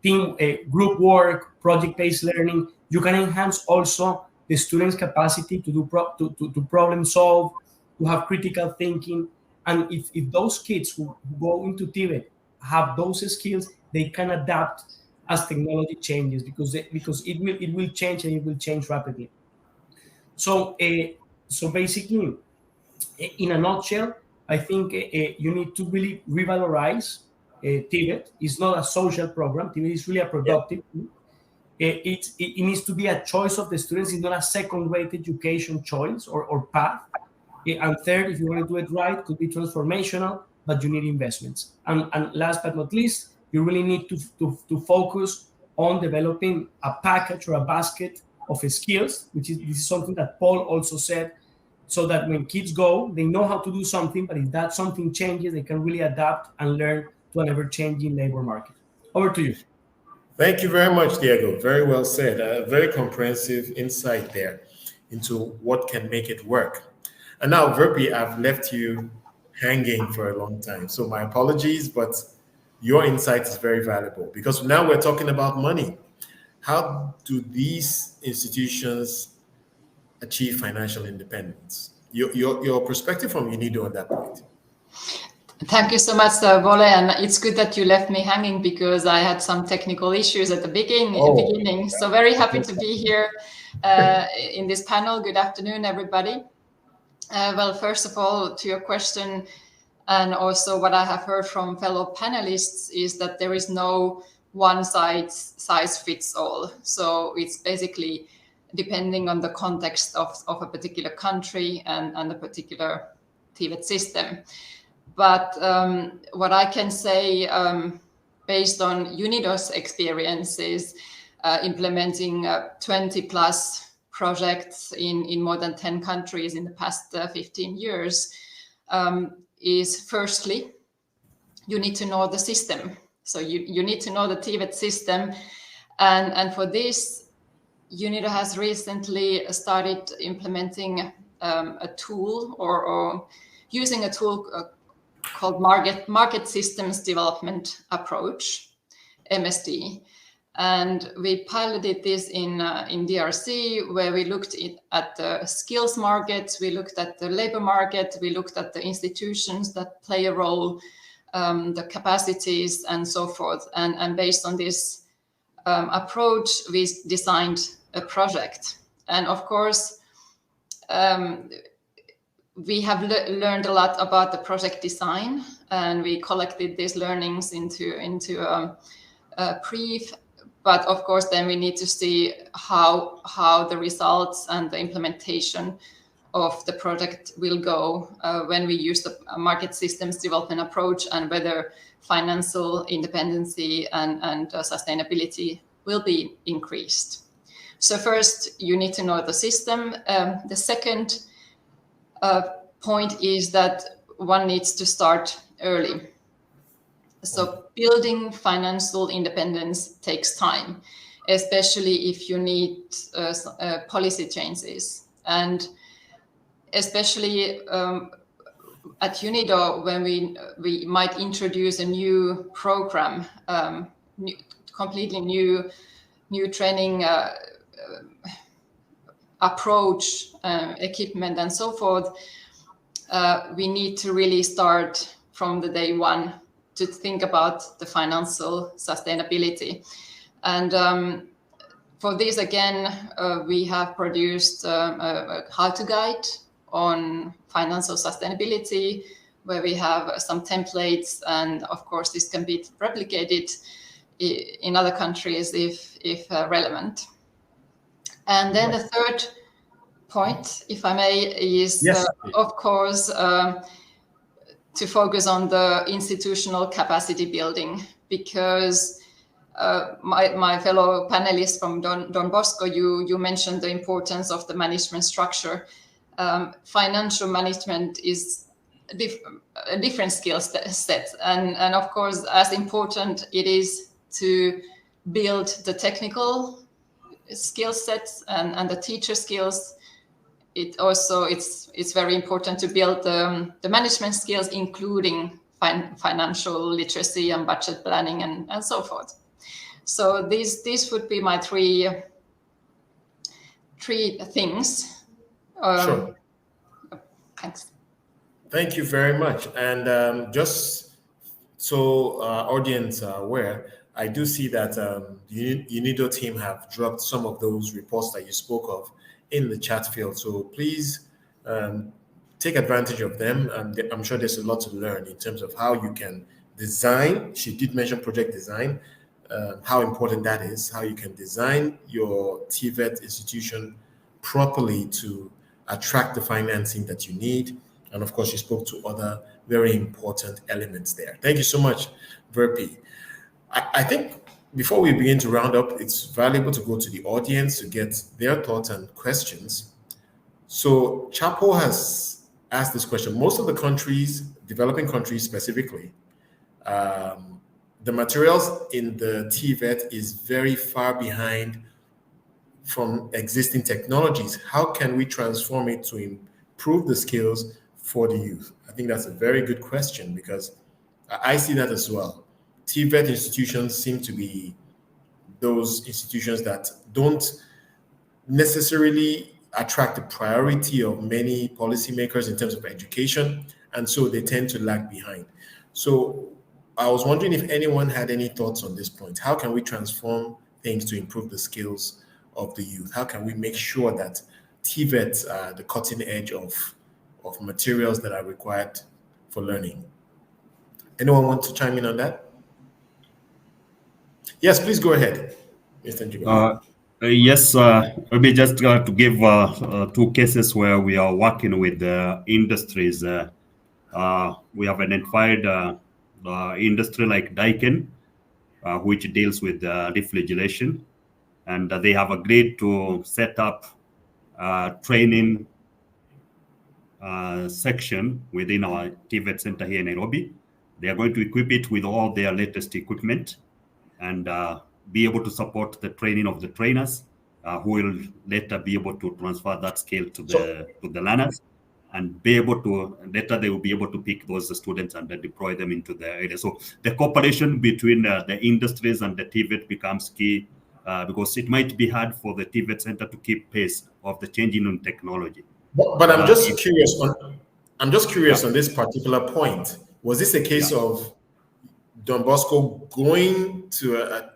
team group work, project-based learning, you can enhance also the students' capacity to do problem solve, to have critical thinking. And if those kids who go into TVET have those skills, they can adapt as technology changes, because it will change, and it will change rapidly. So basically, in a nutshell, I think you need to really revalorize TVET. It's not a social program. TVET is really a productive. It needs to be a choice of the students. It's not a second-rate education choice or path. And third, if you want to do it right, it could be transformational, but you need investments. And last but not least, you really need to focus on developing a package or a basket of skills, this is something that Paul also said, so that when kids go, they know how to do something, but if that something changes, they can really adapt and learn to an ever-changing labor market. Over to you. Thank you very much, Diego. Very well said. A very comprehensive insight there into what can make it work. And now, Virpi, I've left you hanging for a long time. So my apologies, but your insight is very valuable because now we're talking about money. How do these institutions achieve financial independence? Your perspective from UNIDO on that point. Thank you so much, Vole, and it's good that you left me hanging because I had some technical issues at the beginning. So very happy to be here in this panel. Good afternoon, everybody. Well, first of all, to your question, and also what I have heard from fellow panelists is that there is no one size fits all. So it's basically depending on the context of a particular country and the particular TVET system. But what I can say based on UNIDO's experiences implementing 20 plus projects in more than 10 countries in the past 15 years is firstly, you need to know the system. So you need to know the TVET system. And for this, UNIDO has recently started implementing a tool or using a tool called Market Systems Development Approach, MSD. And we piloted this in DRC, where we looked at the skills markets, we looked at the labor market, we looked at the institutions that play a role, the capacities and so forth. And based on this approach, we designed a project. And of course, we have learned a lot about the project design, and we collected these learnings into a brief. But of course, then we need to see how the results and the implementation of the project will go when we use the market systems development approach, and whether financial independency and sustainability will be increased. So first, you need to know the system. The second point is that one needs to start early. So building financial independence takes time, especially if you need policy changes. And especially at UNIDO, when we might introduce a new program, completely new training approach, equipment and so forth, we need to really start from the day one to think about the financial sustainability. And for this, again, we have produced a how-to guide on financial sustainability, where we have some templates, and of course this can be replicated in other countries if relevant. And then the third point, if I may, is yes, of course to focus on the institutional capacity building, because my fellow panelists from Don Bosco, you mentioned the importance of the management structure. Financial management is a different skill set, and of course, as important it is to build the technical skill sets and the teacher skills. It's very important to build the management skills, including financial literacy and budget planning and so forth. So these would be my three things. Sure. Thanks. Thank you very much. And just so audience are aware, I do see that the UNIDO team have dropped some of those reports that you spoke of in the chat field. So please take advantage of them. I'm sure there's a lot to learn in terms of how you can design. She did mention project design, how important that is, how you can design your TVET institution properly to attract the financing that you need. And of course, you spoke to other very important elements there. Thank you so much, Virpi. I think before we begin to round up, it's valuable to go to the audience to get their thoughts and questions. So Chapo has asked this question. Most of the countries, developing countries specifically, the materials in the TVET is very far behind from existing technologies. How can we transform it to improve the skills for the youth? I think that's a very good question, because I see that as well. TVET institutions seem to be those institutions that don't necessarily attract the priority of many policymakers in terms of education, and so they tend to lag behind. So I was wondering if anyone had any thoughts on this point. How can we transform things to improve the skills of the youth? How can we make sure that TVETs are the cutting edge of materials that are required for learning? Anyone want to chime in on that? Yes, please go ahead, Mr. Njigo. Yes, maybe just to give two cases where we are working with industries. We have identified industry like Daikin, which deals with refrigeration, and they have agreed to set up training section within our TVET center here in Nairobi. They are going to equip it with all their latest equipment and be able to support the training of the trainers, who will later be able to transfer that skill to the learners, and be able to later they will be able to pick those students and then deploy them into the area. So the cooperation between the industries and the TVET becomes key, because it might be hard for the TVET center to keep pace of the changing in technology. But I'm just curious on this particular point. Was this a case of Don Bosco going to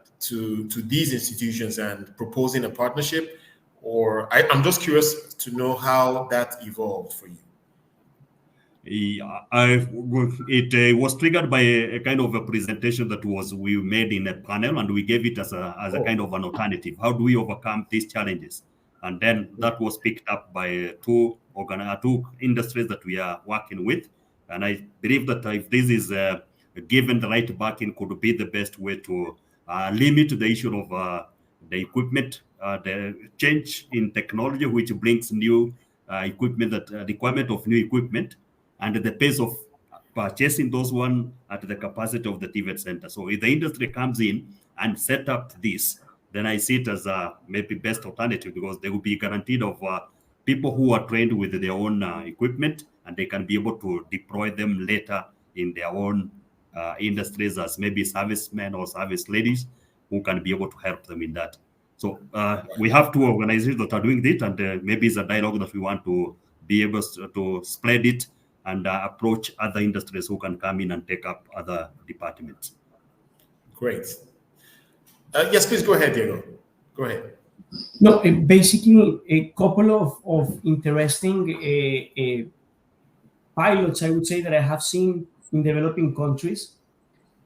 these institutions and proposing a partnership, or I'm just curious to know how that evolved for you? It was triggered by a kind of a presentation that we made in a panel, and we gave it as a kind of an alternative. How do we overcome these challenges? And then that was picked up by two industries that we are working with. And I believe that if this is given the right backing, could be the best way to limit the issue of the equipment, the change in technology, which brings new equipment, that requirement of new equipment, and the pace of purchasing those one at the capacity of the TVET center. So if the industry comes in and set up this, then I see it as maybe best alternative, because they will be guaranteed of people who are trained with their own equipment, and they can be able to deploy them later in their own industries as maybe servicemen or service ladies who can be able to help them in that. So we have two organizations that are doing this, and maybe it's a dialogue that we want to be able to spread it and approach other industries who can come in and take up other departments. Great. Yes, please go ahead, Diego. Go ahead. No, basically a couple of interesting pilots, I would say, that I have seen in developing countries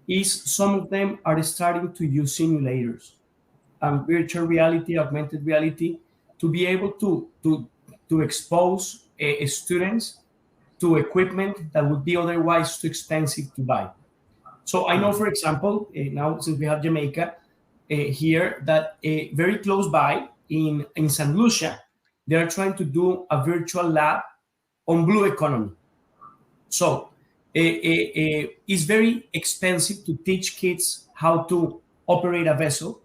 is some of them are starting to use simulators and virtual reality, augmented reality, to be able to expose students to equipment that would be otherwise too expensive to buy. So I know, for example, now since we have Jamaica here, that very close by in St. Lucia, they are trying to do a virtual lab on blue economy. So it's very expensive to teach kids how to operate a vessel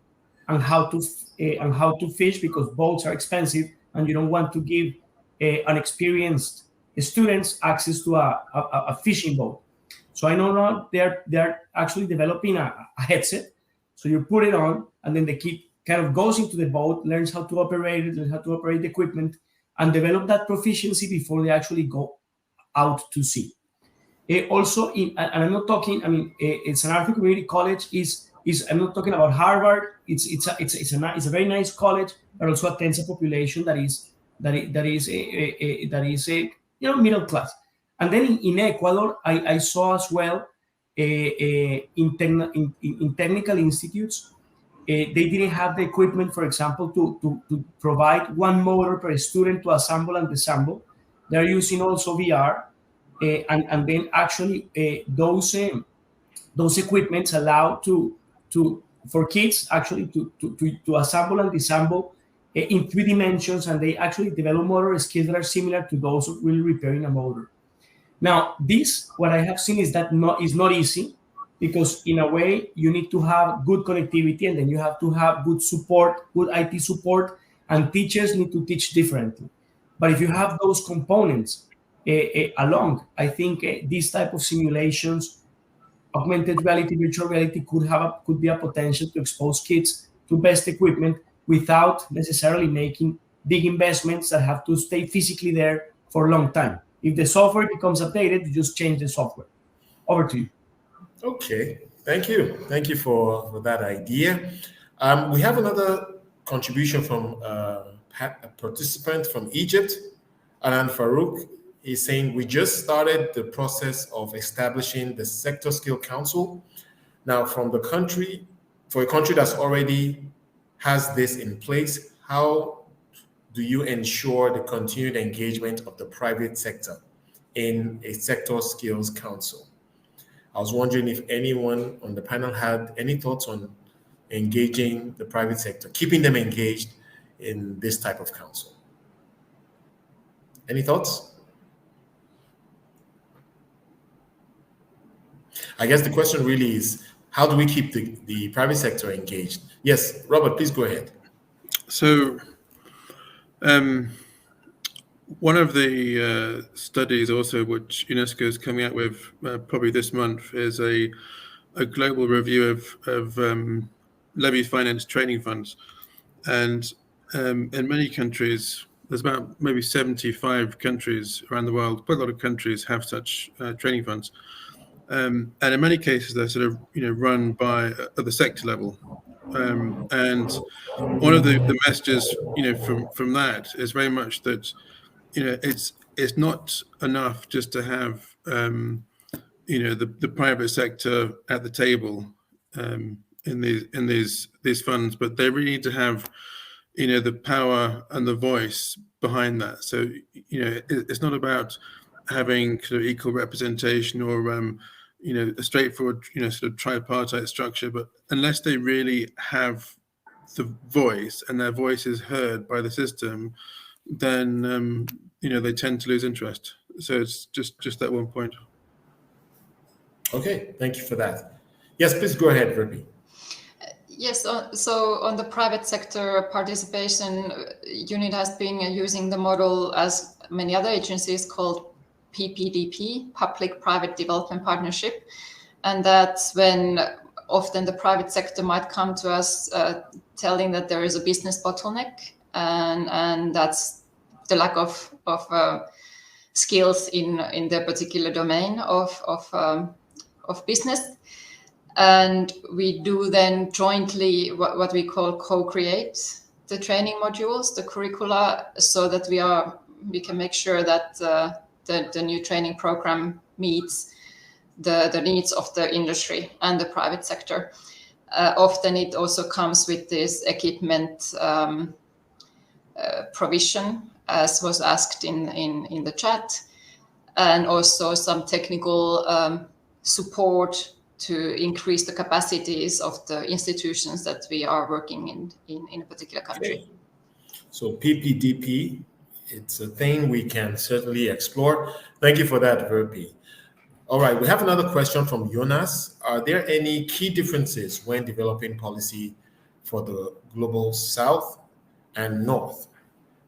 and how to fish, because boats are expensive, and you don't want to give unexperienced students access to a fishing boat. So I know now they're actually developing a headset. So you put it on, and then the kid kind of goes into the boat, learns how to operate it, learns how to operate the equipment, and develop that proficiency before they actually go out to sea. Also, and I'm not talking, I mean, San Arthur Community College is I'm not talking about Harvard. It's a very nice college, but also attends a population that is middle class. And then in Ecuador, I saw as well in technical institutes, they didn't have the equipment, for example, to provide one motor per student to assemble and disassemble. They're using also VR, and then actually those equipments allow for kids actually to assemble and disassemble in 3 dimensions, and they actually develop motor skills that are similar to those of really repairing a motor. Now, what I have seen is that is not easy, because in a way you need to have good connectivity, and then you have to have good support, good IT support, and teachers need to teach differently. But if you have those components along, I think these type of simulations, augmented reality, virtual reality could be a potential to expose kids to best equipment without necessarily making big investments that have to stay physically there for a long time. If the software becomes updated, you just change the software. Over to you. Okay, thank you. Thank you for that idea. We have another contribution from a participant from Egypt, Alan Farouk. He's saying, we just started the process of establishing the Sector Skill Council. Now, for a country that's already has this in place, how do you ensure the continued engagement of the private sector in a Sector Skills Council? I was wondering if anyone on the panel had any thoughts on engaging the private sector, keeping them engaged in this type of council. Any thoughts? I guess the question really is, how do we keep the private sector engaged? Yes, Robert, please go ahead. So one of the studies also which UNESCO is coming out with probably this month is a global review of levy finance training funds. And in many countries, there's about maybe 75 countries around the world, quite a lot of countries have such training funds. And in many cases, they're sort of run by at the sector level. And one of the messages from that is very much that it's not enough just to have the private sector at the table in these funds, but they really need to have the power and the voice behind that. So it's not about having sort of equal representation or a straightforward sort of tripartite structure, but unless they really have the voice and their voice is heard by the system, then they tend to lose interest. So it's just that one point. Okay, thank you for that. Yes, please go ahead, Virpi. Yes, so on the private sector participation, UNID has been using the model, as many other agencies, called PPDP, Public-Private Development Partnership. And that's when often the private sector might come to us telling that there is a business bottleneck, and that's the lack of skills in their particular domain of business. And we do then jointly what we call co-create the training modules, the curricula, so that we can make sure that the new training program meets the needs of the industry and the private sector. Often it also comes with this equipment provision, as was asked in the chat, and also some technical support to increase the capacities of the institutions that we are working in a particular country. Okay. So PPDP, it's a thing we can certainly explore. Thank you for that, Virpi. All right, we have another question from Jonas. Are there any key differences when developing policy for the global South and North,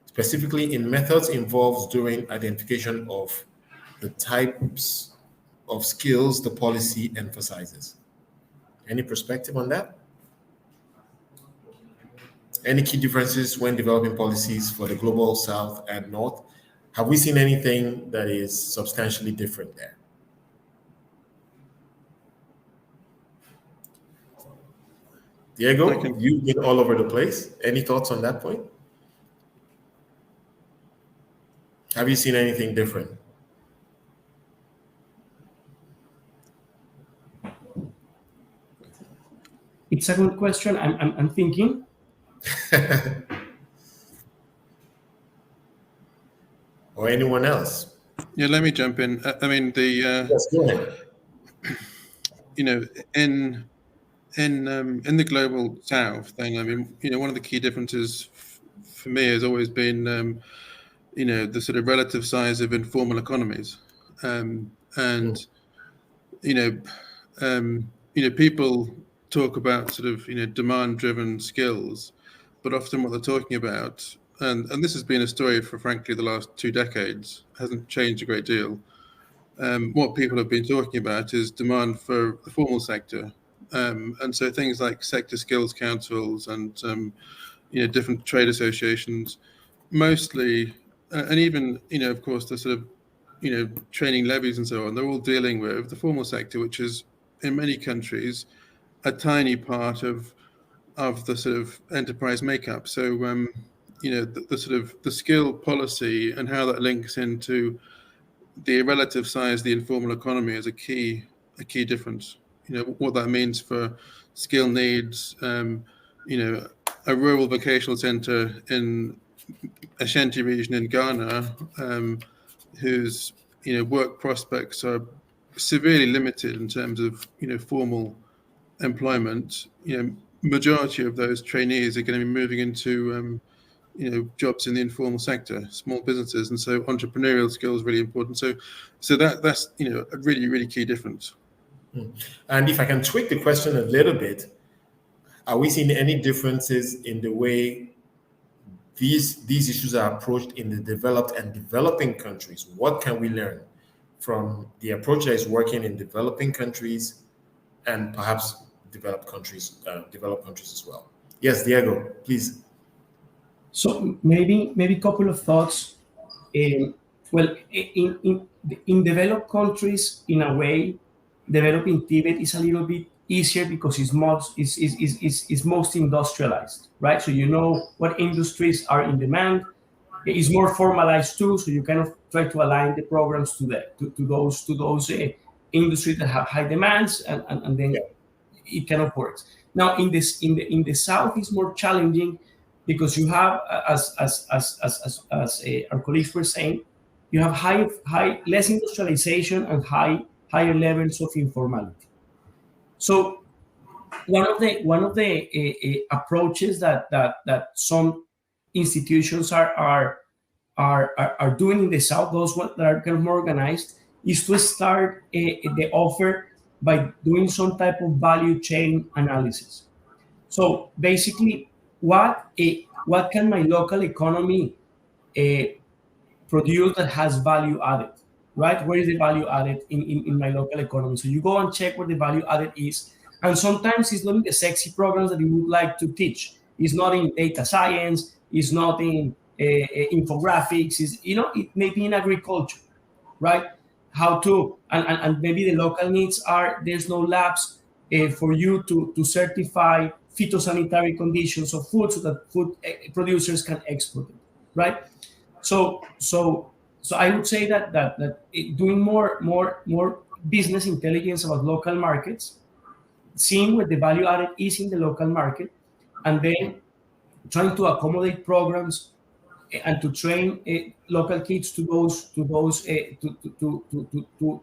specifically in methods involved during identification of the types of skills the policy emphasizes? Any perspective on that? Any key differences when developing policies for the global South and North? Have we seen anything that is substantially different there? Diego, you've been all over the place. Any thoughts on that point? Have you seen anything different? It's a good question. I'm thinking. Or anyone else? Yeah, let me jump in. I mean, yes, go ahead. In the global South thing, I mean, one of the key differences for me has always been, the sort of relative size of informal economies, and people talk about sort of, demand-driven skills, but often what they're talking about, and this has been a story for, frankly, the last 2 decades, hasn't changed a great deal. What people have been talking about is demand for the formal sector. And so things like sector skills councils and, different trade associations, mostly, and even, of course, the sort of, training levies and so on, they're all dealing with the formal sector, which is in many countries a tiny part of the sort of enterprise makeup. So, the sort of the skill policy and how that links into the relative size of the informal economy is a key difference. What that means for skill needs. A rural vocational centre in Ashanti region in Ghana, whose work prospects are severely limited in terms of formal employment. Majority of those trainees are going to be moving into jobs in the informal sector, small businesses, and so entrepreneurial skills are really important. So that's a really, really key difference. And if I can tweak the question a little bit, are we seeing any differences in the way these issues are approached in the developed and developing countries? What can we learn from the approach that is working in developing countries and perhaps developed countries as well? Yes, Diego, please. So maybe a couple of thoughts. Well, in developed countries, in a way, developing TVET is a little bit easier because it's most industrialized, right? So you know what industries are in demand. It's more formalized too, so you kind of try to align the programs to those industries that have high demands, and then it kind of works. Now in the South, it's more challenging because you have, as our colleagues were saying, you have less industrialization and higher levels of informality. So one of the approaches that some institutions are doing in the South, those that are kind of more organized, is to start the offer by doing some type of value chain analysis. So basically, what can my local economy produce that has value added, right? Where is the value added in my local economy? So you go and check where the value added is. And sometimes it's not in the sexy programs that you would like to teach. It's not in data science. It's not in infographics. It may be in agriculture, right? How to, and maybe the local needs are, there's no labs for you to certify phytosanitary conditions of food so that food producers can export it, right? So I would say that doing more business intelligence about local markets, seeing where the value added is in the local market, and then trying to accommodate programs and to train local kids to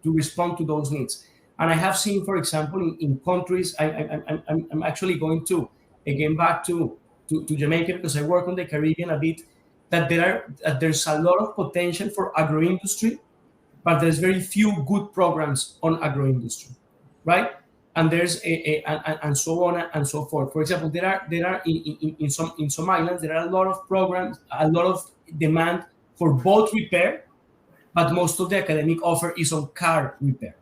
respond to those needs. And I have seen, for example, in countries, I'm actually going to again back to Jamaica because I work on the Caribbean a bit, that there's a lot of potential for agro-industry, but there's very few good programs on agro-industry, right? And there's and so on and so forth. For example, there are in some islands there are a lot of programs, a lot of demand for boat repair, but most of the academic offer is on car repair.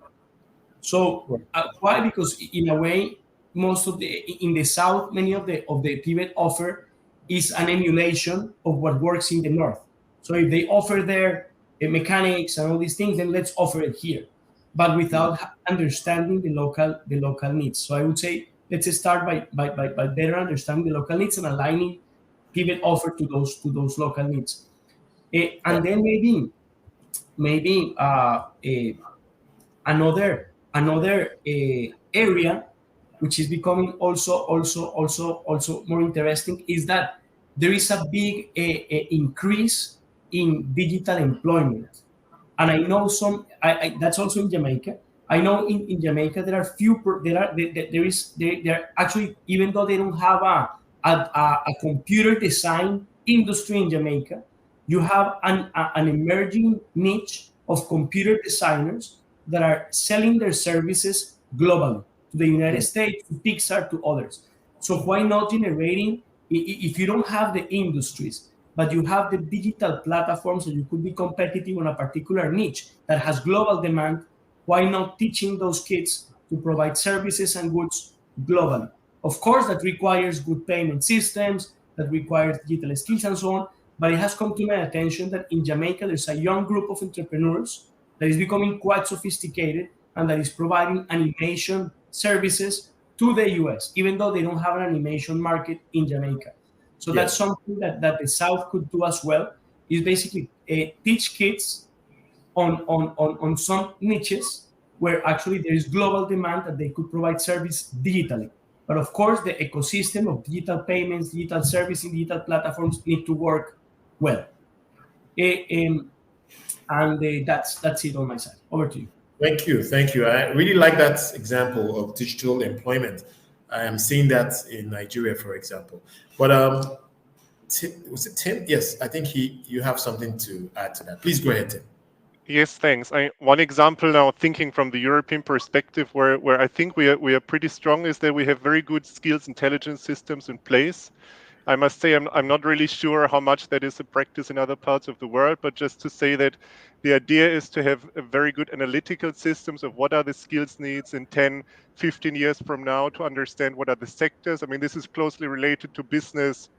So why? Because in a way, in the South, many of the TVET offer is an emulation of what works in the North. So if they offer their mechanics and all these things, then let's offer it here, but without understanding the local needs. So I would say let's start by better understanding the local needs and aligning TVET offer to those local needs, and then maybe another area which is becoming also more interesting is that there is a big increase in digital employment. And I know that's also in Jamaica. I know in Jamaica there are actually, even though they don't have a computer design industry in Jamaica, you have an emerging niche of computer designers that are selling their services globally. to the United States, to Pixar, to others. So why not generating, if you don't have the industries, but you have the digital platforms and you could be competitive on a particular niche that has global demand, why not teaching those kids to provide services and goods globally? Of course, that requires good payment systems, that requires digital skills and so on, but it has come to my attention that in Jamaica, there's a young group of entrepreneurs that is becoming quite sophisticated and that is providing animation services to the US, even though they don't have an animation market in Jamaica. So that's something that the South could do as well, is basically teach kids on some niches where actually there is global demand that they could provide service digitally. But of course, the ecosystem of digital payments, digital servicing, digital platforms need to work well. That's it on my side. Over to you. Thank you. Thank you. I really like that example of digital employment. I am seeing that in Nigeria, for example. But was it Tim? Yes, I think you have something to add to that. Please go ahead, Tim. Yes, thanks. One example now, thinking from the European perspective, where I think we are pretty strong, is that we have very good skills intelligence systems in place. I must say I'm not really sure how much that is a practice in other parts of the world, but just to say that the idea is to have a very good analytical systems of what are the skills needs in 10, 15 years from now, to understand what are the sectors. I mean, this is closely related to business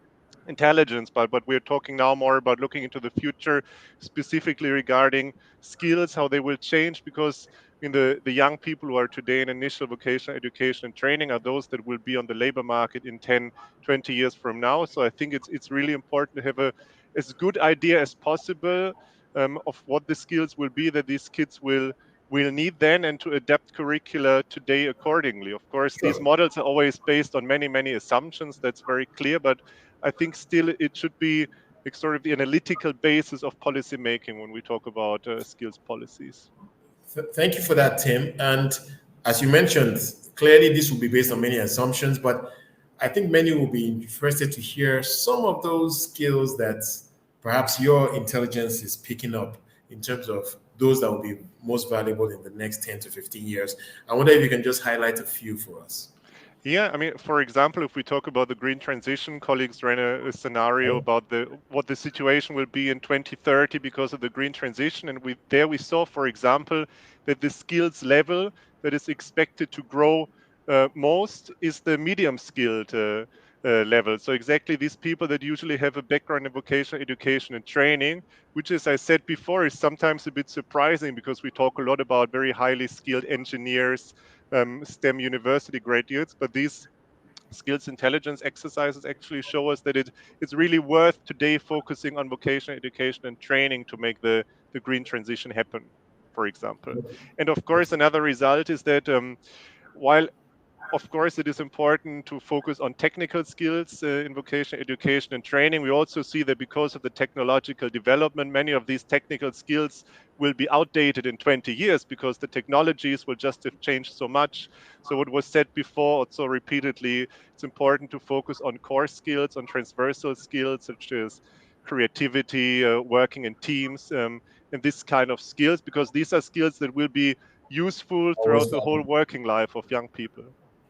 intelligence, but we're talking now more about looking into the future, specifically regarding skills, how they will change, because the young people who are today in initial vocational education and training are those that will be on the labor market in 10, 20 years from now. So I think it's really important to have as good idea as possible of what the skills will be that these kids will need then, and to adapt curricula today accordingly. Of course, these models are always based on many, many assumptions. That's very clear, but I think still it should be sort of the analytical basis of policy making when we talk about skills policies. Thank you for that, Tim. And as you mentioned, clearly this will be based on many assumptions, but I think many will be interested to hear some of those skills that perhaps your intelligence is picking up in terms of those that will be most valuable in the next 10 to 15 years. I wonder if you can just highlight a few for us. Yeah, I mean, for example, if we talk about the green transition, colleagues ran a scenario about what the situation will be in 2030 because of the green transition. And we saw, for example, that the skills level that is expected to grow most is the medium skilled level. So exactly these people that usually have a background in vocational education and training, which, as I said before, is sometimes a bit surprising because we talk a lot about very highly skilled engineers, STEM university graduates, but these skills intelligence exercises actually show us that it's really worth today focusing on vocational education and training to make the green transition happen, for example. And of course, another result is that while of course, it is important to focus on technical skills in vocational education and training. We also see that because of the technological development, many of these technical skills will be outdated in 20 years because the technologies will just have changed so much. So what was said before, also repeatedly, it's important to focus on core skills, on transversal skills, such as creativity, working in teams, and this kind of skills, because these are skills that will be useful throughout the whole working life of young people.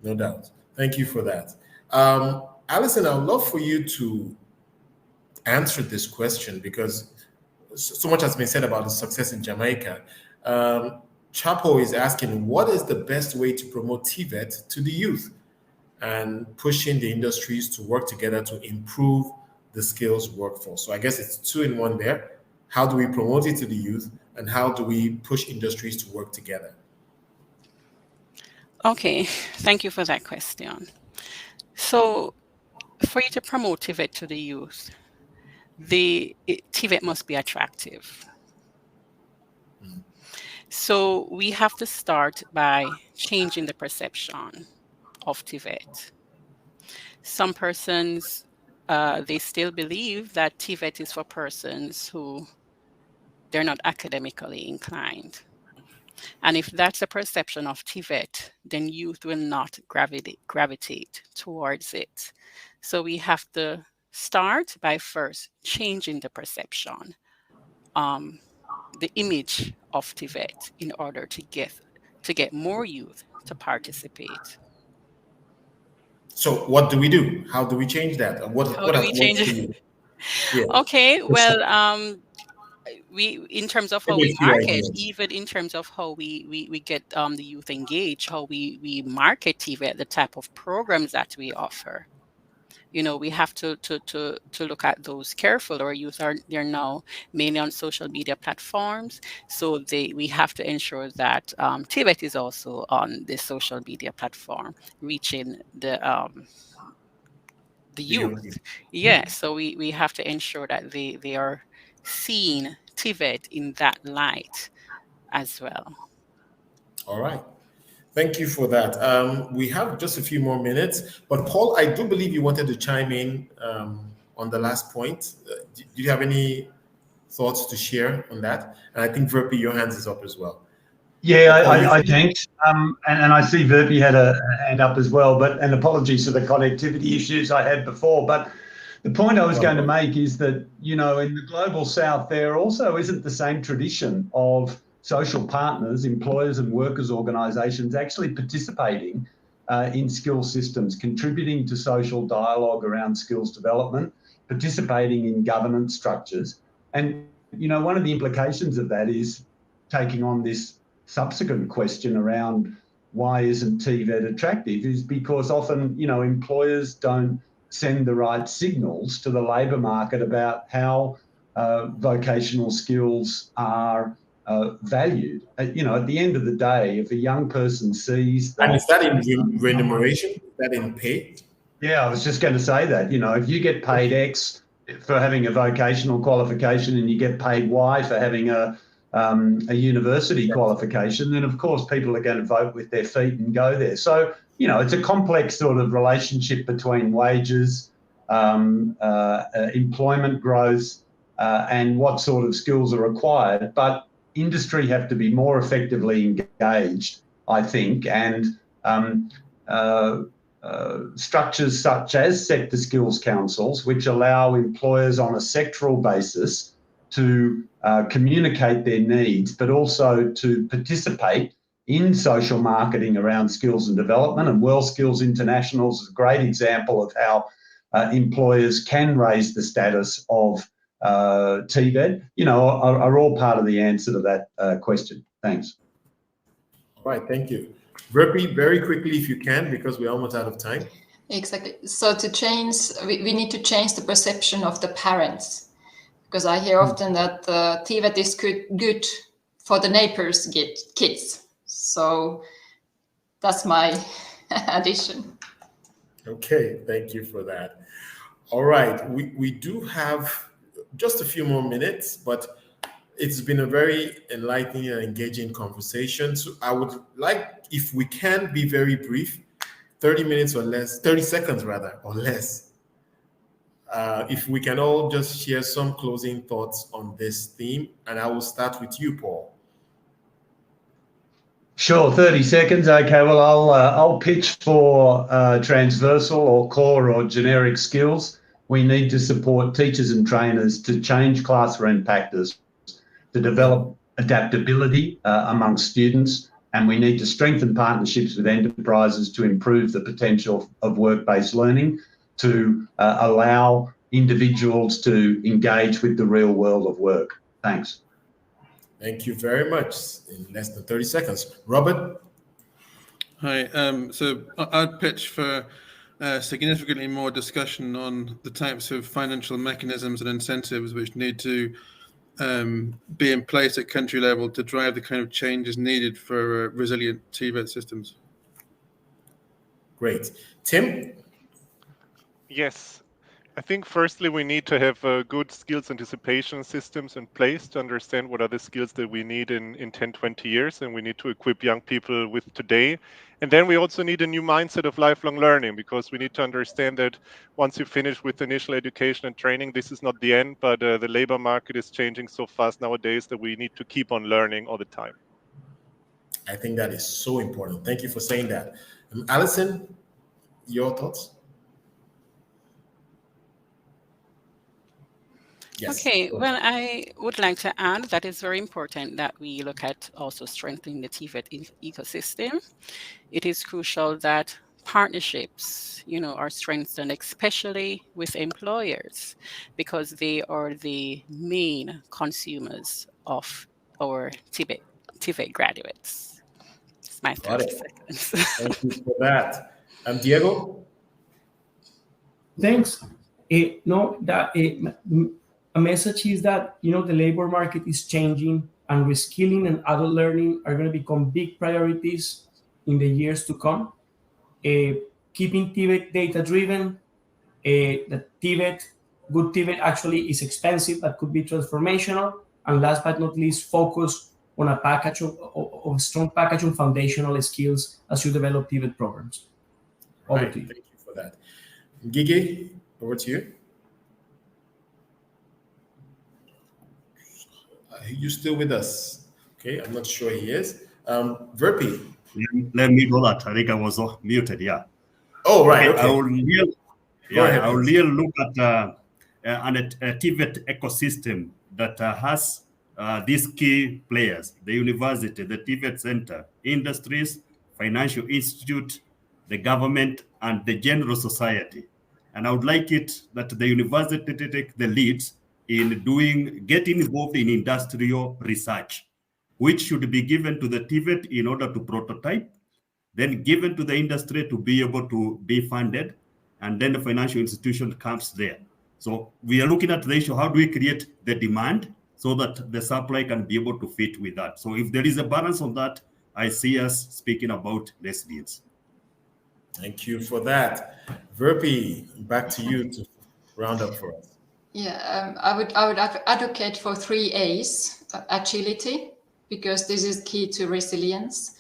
No doubt. Thank you for that. Allison, I would love for you to answer this question because so much has been said about the success in Jamaica. Chapo is asking, what is the best way to promote TVET to the youth and pushing the industries to work together to improve the skills workforce? So I guess it's two in one there. How do we promote it to the youth and how do we push industries to work together? Okay, thank you for that question. So for you to promote TVET to the youth, TVET must be attractive. So we have to start by changing the perception of TVET. Some persons, they still believe that TVET is for persons who they're not academically inclined. And if that's a perception of TVET, then youth will not gravitate towards it. So we have to start by first changing the perception, the image of TVET in order to get to get more youth to participate. So what do we do? How do we change that? How do we change it? Yeah. Okay, well, we, in terms of how we market, even in terms of how we get the youth engaged, how we market TVET, the type of programs that we offer. You know, we have to look at those careful. Our youth they're now mainly on social media platforms, so we have to ensure that TVET is also on the social media platform, reaching the youth. Yeah, so we have to ensure that they are seeing TVET in that light as well. All right. Thank you for that. We have just a few more minutes, but Paul, I do believe you wanted to chime in on the last point. Do you have any thoughts to share on that? And I think Virpi, your hands is up as well. Yeah, I thanks. And I see Virpi had a hand up as well, and apologies for the connectivity issues I had before. But the point I was going to make is that, you know, in the global south, there also isn't the same tradition of social partners, employers and workers organisations actually participating in skills systems, contributing to social dialogue around skills development, participating in governance structures. And, you know, one of the implications of that is taking on this subsequent question around why isn't TVET attractive is because often, you know, employers don't send the right signals to the labour market about how vocational skills are valued. You know, at the end of the day, if a young person sees that... And is that in remuneration? Is that in pay? Yeah, I was just going to say that. You know, if you get paid X for having a vocational qualification and you get paid Y for having a university qualification, then of course people are going to vote with their feet and go there. So, you know, it's a complex sort of relationship between wages, employment growth, and what sort of skills are required. But industry have to be more effectively engaged, I think, and structures such as sector skills councils, which allow employers on a sectoral basis to communicate their needs, but also to participate in social marketing around skills and development. And World Skills International is a great example of how employers can raise the status of TVET, you know, are all part of the answer to that question. Thanks. All right, thank you. Virpi, very quickly if you can, because we're almost out of time. Exactly. So to change, we need to change the perception of the parents, because I hear often that TVET is good for the neighbors' kids. So that's my addition. Okay, thank you for that. All right, we do have just a few more minutes, but it's been a very enlightening and engaging conversation. So I would like, if we can, be very brief, 30 minutes or less, 30 seconds rather, or less. If we can all just share some closing thoughts on this theme, and I will start with you, Paul. Sure, 30 seconds. Okay, well, I'll pitch for transversal or core or generic skills. We need to support teachers and trainers to change classroom practice, to develop adaptability amongst students, and we need to strengthen partnerships with enterprises to improve the potential of work-based learning, to allow individuals to engage with the real world of work. Thanks. Thank you very much. In less than 30 seconds. Robert? Hi. So I'd pitch for significantly more discussion on the types of financial mechanisms and incentives which need to be in place at country level to drive the kind of changes needed for resilient TVET systems. Great. Tim? Yes. I think firstly we need to have good skills anticipation systems in place to understand what are the skills that we need in 10, 20 years, and we need to equip young people with today. And then we also need a new mindset of lifelong learning, because we need to understand that once you finish with initial education and training, this is not the end, but the labor market is changing so fast nowadays that we need to keep on learning all the time. I think that is so important. Thank you for saying that. Allison, your thoughts? Yes. Okay, well, I would like to add that it's very important that we look at also strengthening the TVET ecosystem. It is crucial that partnerships, are strengthened, especially with employers, because they are the main consumers of our TVET graduates. It's my Got 30 it. seconds. Thank you for that. Diego? Thanks. No, that a message is that the labor market is changing, and reskilling and adult learning are going to become big priorities in the years to come. Keeping TVET data driven, the good TVET actually is expensive, but could be transformational. And last but not least, focus on a package of strong package of foundational skills as you develop TVET programs. Over to you. Thank you for that. Gigi, over to you. Are you still with us? Okay, I'm not sure he is. Virpi. Let me do that. I think I was muted. Yeah. Oh, right. Okay. I will really look at a TVET ecosystem that has these key players: the university, the TVET center, industries, financial institute, the government, and the general society. And I would like it that the university take the lead in getting involved in industrial research, which should be given to the TVET in order to prototype, then given to the industry to be able to be funded, and then the financial institution comes there. So we are looking at the issue: how do we create the demand so that the supply can be able to fit with that? So if there is a balance on that, I see us speaking about resilience. Thank you for that. Virpi, back to you to round up for us. Yeah, I would advocate for 3 A's: agility, because this is key to resilience.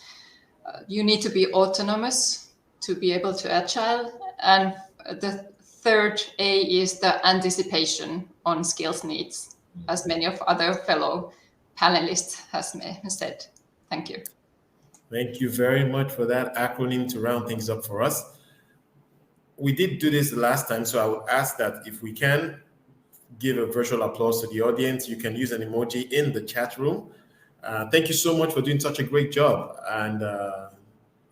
You need to be autonomous to be able to agile. And the third A is the anticipation on skills needs, as many of other fellow panelists has said. Thank you. Thank you very much for that acronym to round things up for us. We did do this the last time, so I would ask that if we can give a virtual applause to the audience, you can use an emoji in the chat room. Thank you so much for doing such a great job. And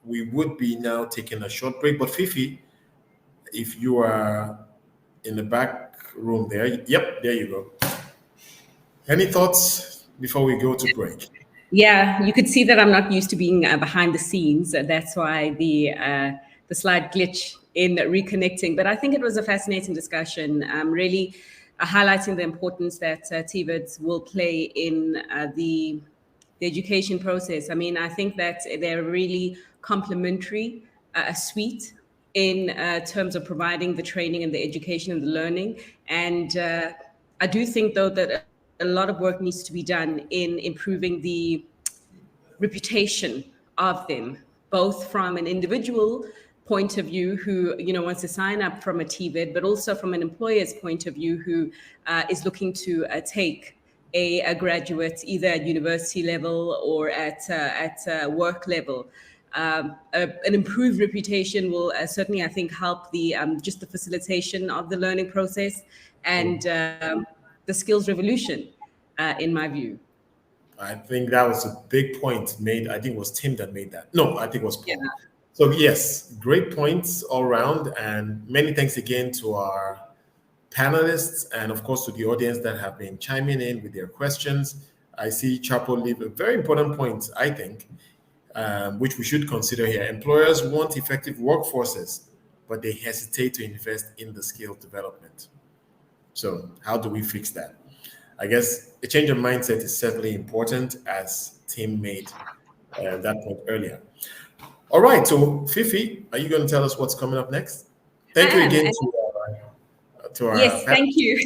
we would be now taking a short break. But Fifi, if you are in the back room there, yep, there you go. Any thoughts before we go to break? Yeah, you could see that I'm not used to being behind the scenes. That's why the slight glitch in reconnecting. But I think it was a fascinating discussion, really highlighting the importance that TVETs will play in the education process. I mean, I think that they're really complementary suite in terms of providing the training and the education and the learning. And I do think, though, that a lot of work needs to be done in improving the reputation of them, both from an individual point of view who wants to sign up from a TVET, but also from an employer's point of view who is looking to take a graduate either at university level or at work level. An improved reputation will certainly, I think, help the just the facilitation of the learning process and the skills revolution, in my view. I think that was a big point made. I think it was Tim that made that. No, I think it was Paul. Yeah. So yes, great points all around. And many thanks again to our panelists and of course to the audience that have been chiming in with their questions. I see Chapo leave a very important point, I think, which we should consider here. Employers want effective workforces, but they hesitate to invest in the skill development. So how do we fix that? I guess a change of mindset is certainly important, as Tim made that point earlier. All right, so Fifi, are you going to tell us what's coming up next? Thank you again to our yes, thank you.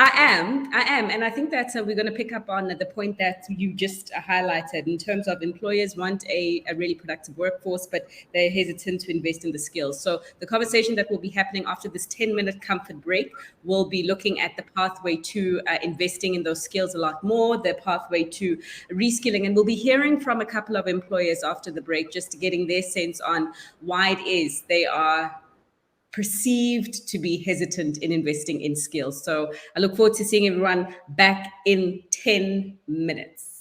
I am, and I think that we're going to pick up on the point that you just highlighted in terms of employers want a really productive workforce, but they're hesitant to invest in the skills. So the conversation that will be happening after this 10-minute comfort break will be looking at the pathway to investing in those skills a lot more, the pathway to reskilling, and we'll be hearing from a couple of employers after the break, just getting their sense on why it is they are perceived to be hesitant in investing in skills. So I look forward to seeing everyone back in 10 minutes.